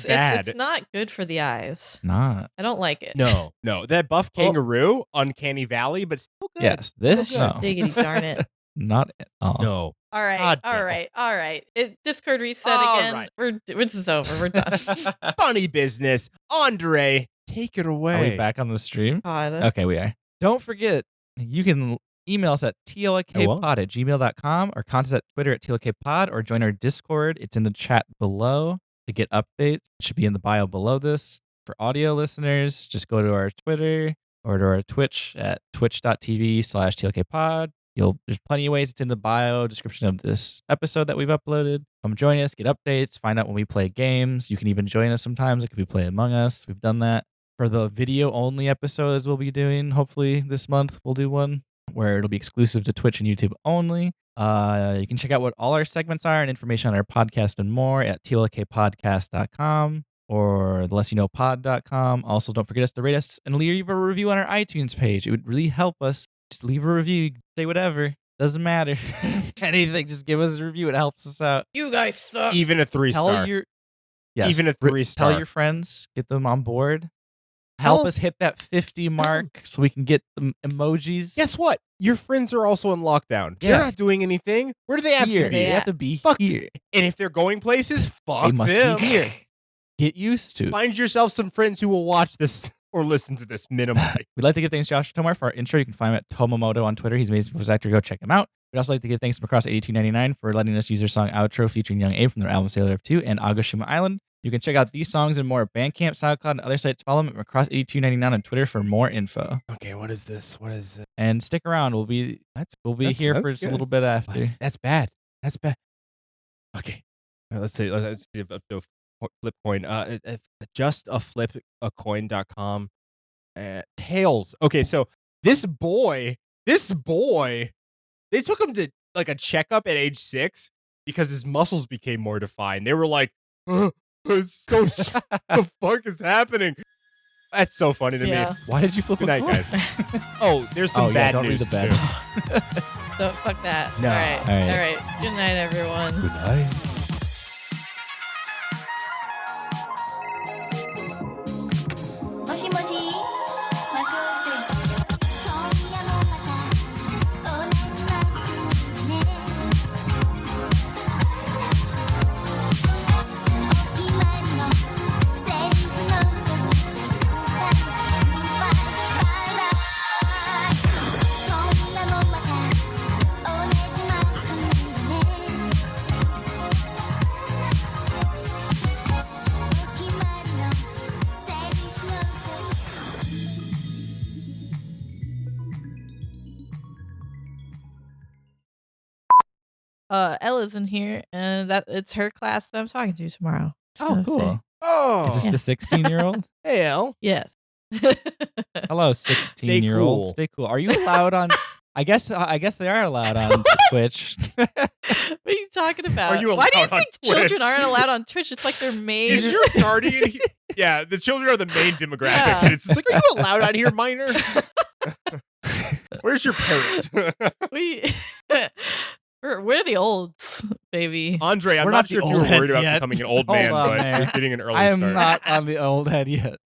[SPEAKER 2] bad.
[SPEAKER 4] It's not good for the eyes.
[SPEAKER 3] Not.
[SPEAKER 4] I don't like it.
[SPEAKER 2] No. That buff kangaroo, Uncanny Valley, but still good.
[SPEAKER 3] Yes, this no.
[SPEAKER 4] Diggity darn it.
[SPEAKER 3] Not at all.
[SPEAKER 2] No.
[SPEAKER 4] All right.
[SPEAKER 2] God,
[SPEAKER 4] all
[SPEAKER 2] no.
[SPEAKER 4] right. All right. Discord reset
[SPEAKER 2] All
[SPEAKER 4] again.
[SPEAKER 2] right.
[SPEAKER 4] This is over. We're done.
[SPEAKER 2] Funny business. Andre, take it away.
[SPEAKER 3] Are we back on the stream?
[SPEAKER 4] God.
[SPEAKER 3] Okay, we are. Don't forget, you can email us at tlkpod@gmail.com or contact us at Twitter at tlkpod or join our Discord. It's in the chat below to get updates. It should be in the bio below this. For audio listeners, just go to our Twitter or to our Twitch at twitch.tv/tlkpod. There's plenty of ways. It's in the bio description of this episode that we've uploaded. Come join us, get updates, find out when we play games. You can even join us sometimes, like if we play Among Us. We've done that. For the video-only episodes we'll be doing, hopefully this month we'll do one where it'll be exclusive to Twitch and YouTube only. You can check out what all our segments are and information on our podcast and more at tlkpodcast.com or thelessyuknowpod.com. Also, don't forget us to rate us and leave a review on our iTunes page. It would really help us. Just leave a review. Say whatever. Doesn't matter. Anything. Just give us a review. It helps us out.
[SPEAKER 4] You guys suck.
[SPEAKER 2] Even a 3-star. Even a 3-star.
[SPEAKER 3] Tell your friends. Get them on board. Help us hit that 50 mark so we can get the emojis.
[SPEAKER 2] Guess what? Your friends are also in lockdown.
[SPEAKER 3] Yeah.
[SPEAKER 2] They're not doing anything. Where do they have to be?
[SPEAKER 3] They have to be here.
[SPEAKER 2] And if they're going places, fuck
[SPEAKER 3] They must
[SPEAKER 2] them.
[SPEAKER 3] be here. Get used to.
[SPEAKER 2] Find yourself some friends who will watch this or listen to this minimally.
[SPEAKER 3] We'd like to give thanks to Josh Tomar for our intro. You can find him at Tomomoto on Twitter. He's an amazing voice actor. Go check him out. We'd also like to give thanks to Macross8299 for letting us use their song Outro featuring Young A from their album Sailor of 2 and Agoshima Island. You can check out these songs and more at Bandcamp, SoundCloud, and other sites. Follow them at Macross8299 on Twitter for more info.
[SPEAKER 2] Okay, what is this?
[SPEAKER 3] And stick around. We'll be here for just a little bit after.
[SPEAKER 2] That's bad. Okay. Let's see up to flip coin. Just a coin.com. Tails. Okay, so this boy, they took him to like a checkup at age 6 because his muscles became more defined. They were like, the fuck is happening? That's so funny to me.
[SPEAKER 3] Why did you flip
[SPEAKER 2] Good night, guys. Oh, there's some bad
[SPEAKER 3] don't
[SPEAKER 2] news
[SPEAKER 3] read the bad.
[SPEAKER 4] So fuck that.
[SPEAKER 2] No.
[SPEAKER 4] All right.
[SPEAKER 3] All
[SPEAKER 4] All right. Good night, everyone.
[SPEAKER 2] Good night.
[SPEAKER 5] もしもしマクロスです今夜もまた同じマックにねお決まりのセリフ残してグッバイバイバイ今夜もまた同じマックにねお決まりのセリフ残して
[SPEAKER 4] Ella's in here, and that it's her class that I'm talking to tomorrow. Just
[SPEAKER 3] Oh,
[SPEAKER 4] gonna
[SPEAKER 3] cool.
[SPEAKER 4] say.
[SPEAKER 2] Oh.
[SPEAKER 3] Is this the 16-year-old?
[SPEAKER 2] Hey, Al.
[SPEAKER 4] Yes.
[SPEAKER 3] Hello, 16-year-old.
[SPEAKER 2] cool.
[SPEAKER 3] Stay cool. Are you allowed on I guess they are allowed on Twitch.
[SPEAKER 4] What are you talking about?
[SPEAKER 2] Are you
[SPEAKER 4] Why do you
[SPEAKER 2] allowed on
[SPEAKER 4] think children
[SPEAKER 2] Twitch?
[SPEAKER 4] aren't allowed on Twitch? It's like their main.
[SPEAKER 2] Is your guardian? Yeah, the children are the main demographic.
[SPEAKER 4] Yeah.
[SPEAKER 2] And it's just like, are you allowed out here, minor? Where's your parent?
[SPEAKER 4] We're the olds, baby.
[SPEAKER 2] Andre, I'm
[SPEAKER 3] We're
[SPEAKER 2] not
[SPEAKER 3] not
[SPEAKER 2] sure
[SPEAKER 3] the
[SPEAKER 2] if you were
[SPEAKER 3] old
[SPEAKER 2] worried
[SPEAKER 3] heads
[SPEAKER 2] about
[SPEAKER 3] yet.
[SPEAKER 2] becoming an old
[SPEAKER 3] Hold
[SPEAKER 2] man,
[SPEAKER 3] on,
[SPEAKER 2] but
[SPEAKER 3] man.
[SPEAKER 2] you're getting an early
[SPEAKER 3] I am
[SPEAKER 2] start.
[SPEAKER 3] not on the old head yet.